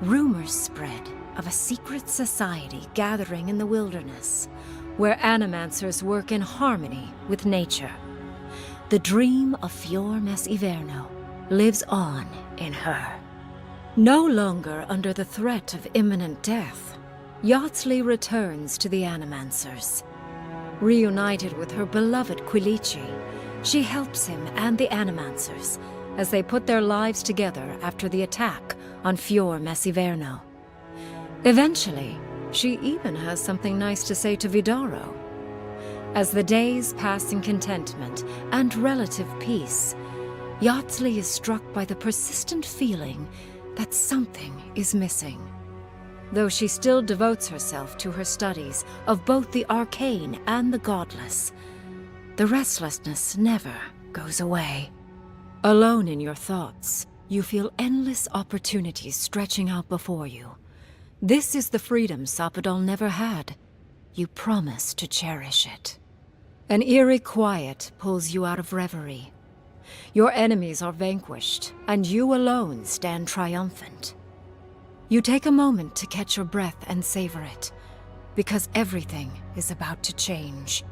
rumors spread of a secret society gathering in the wilderness, where animancers work in harmony with nature. The dream of Fior Mes Iverno lives on in her. No longer under the threat of imminent death, Yatsley returns to the Animancers. Reunited with her beloved Quilici, she helps him and the Animancers as they put their lives together after the attack on Fior Mes Iverno. Eventually, she even has something nice to say to Vidaro. As the days pass in contentment and relative peace, Yatsley is struck by the persistent feeling that something is missing. Though she still devotes herself to her studies of both the arcane and the godless, the restlessness never goes away. Alone in your thoughts, you feel endless opportunities stretching out before you. This is the freedom Sapadol never had. You promise to cherish it. An eerie quiet pulls you out of reverie. Your enemies are vanquished, and you alone stand triumphant. You take a moment to catch your breath and savor it, because everything is about to change.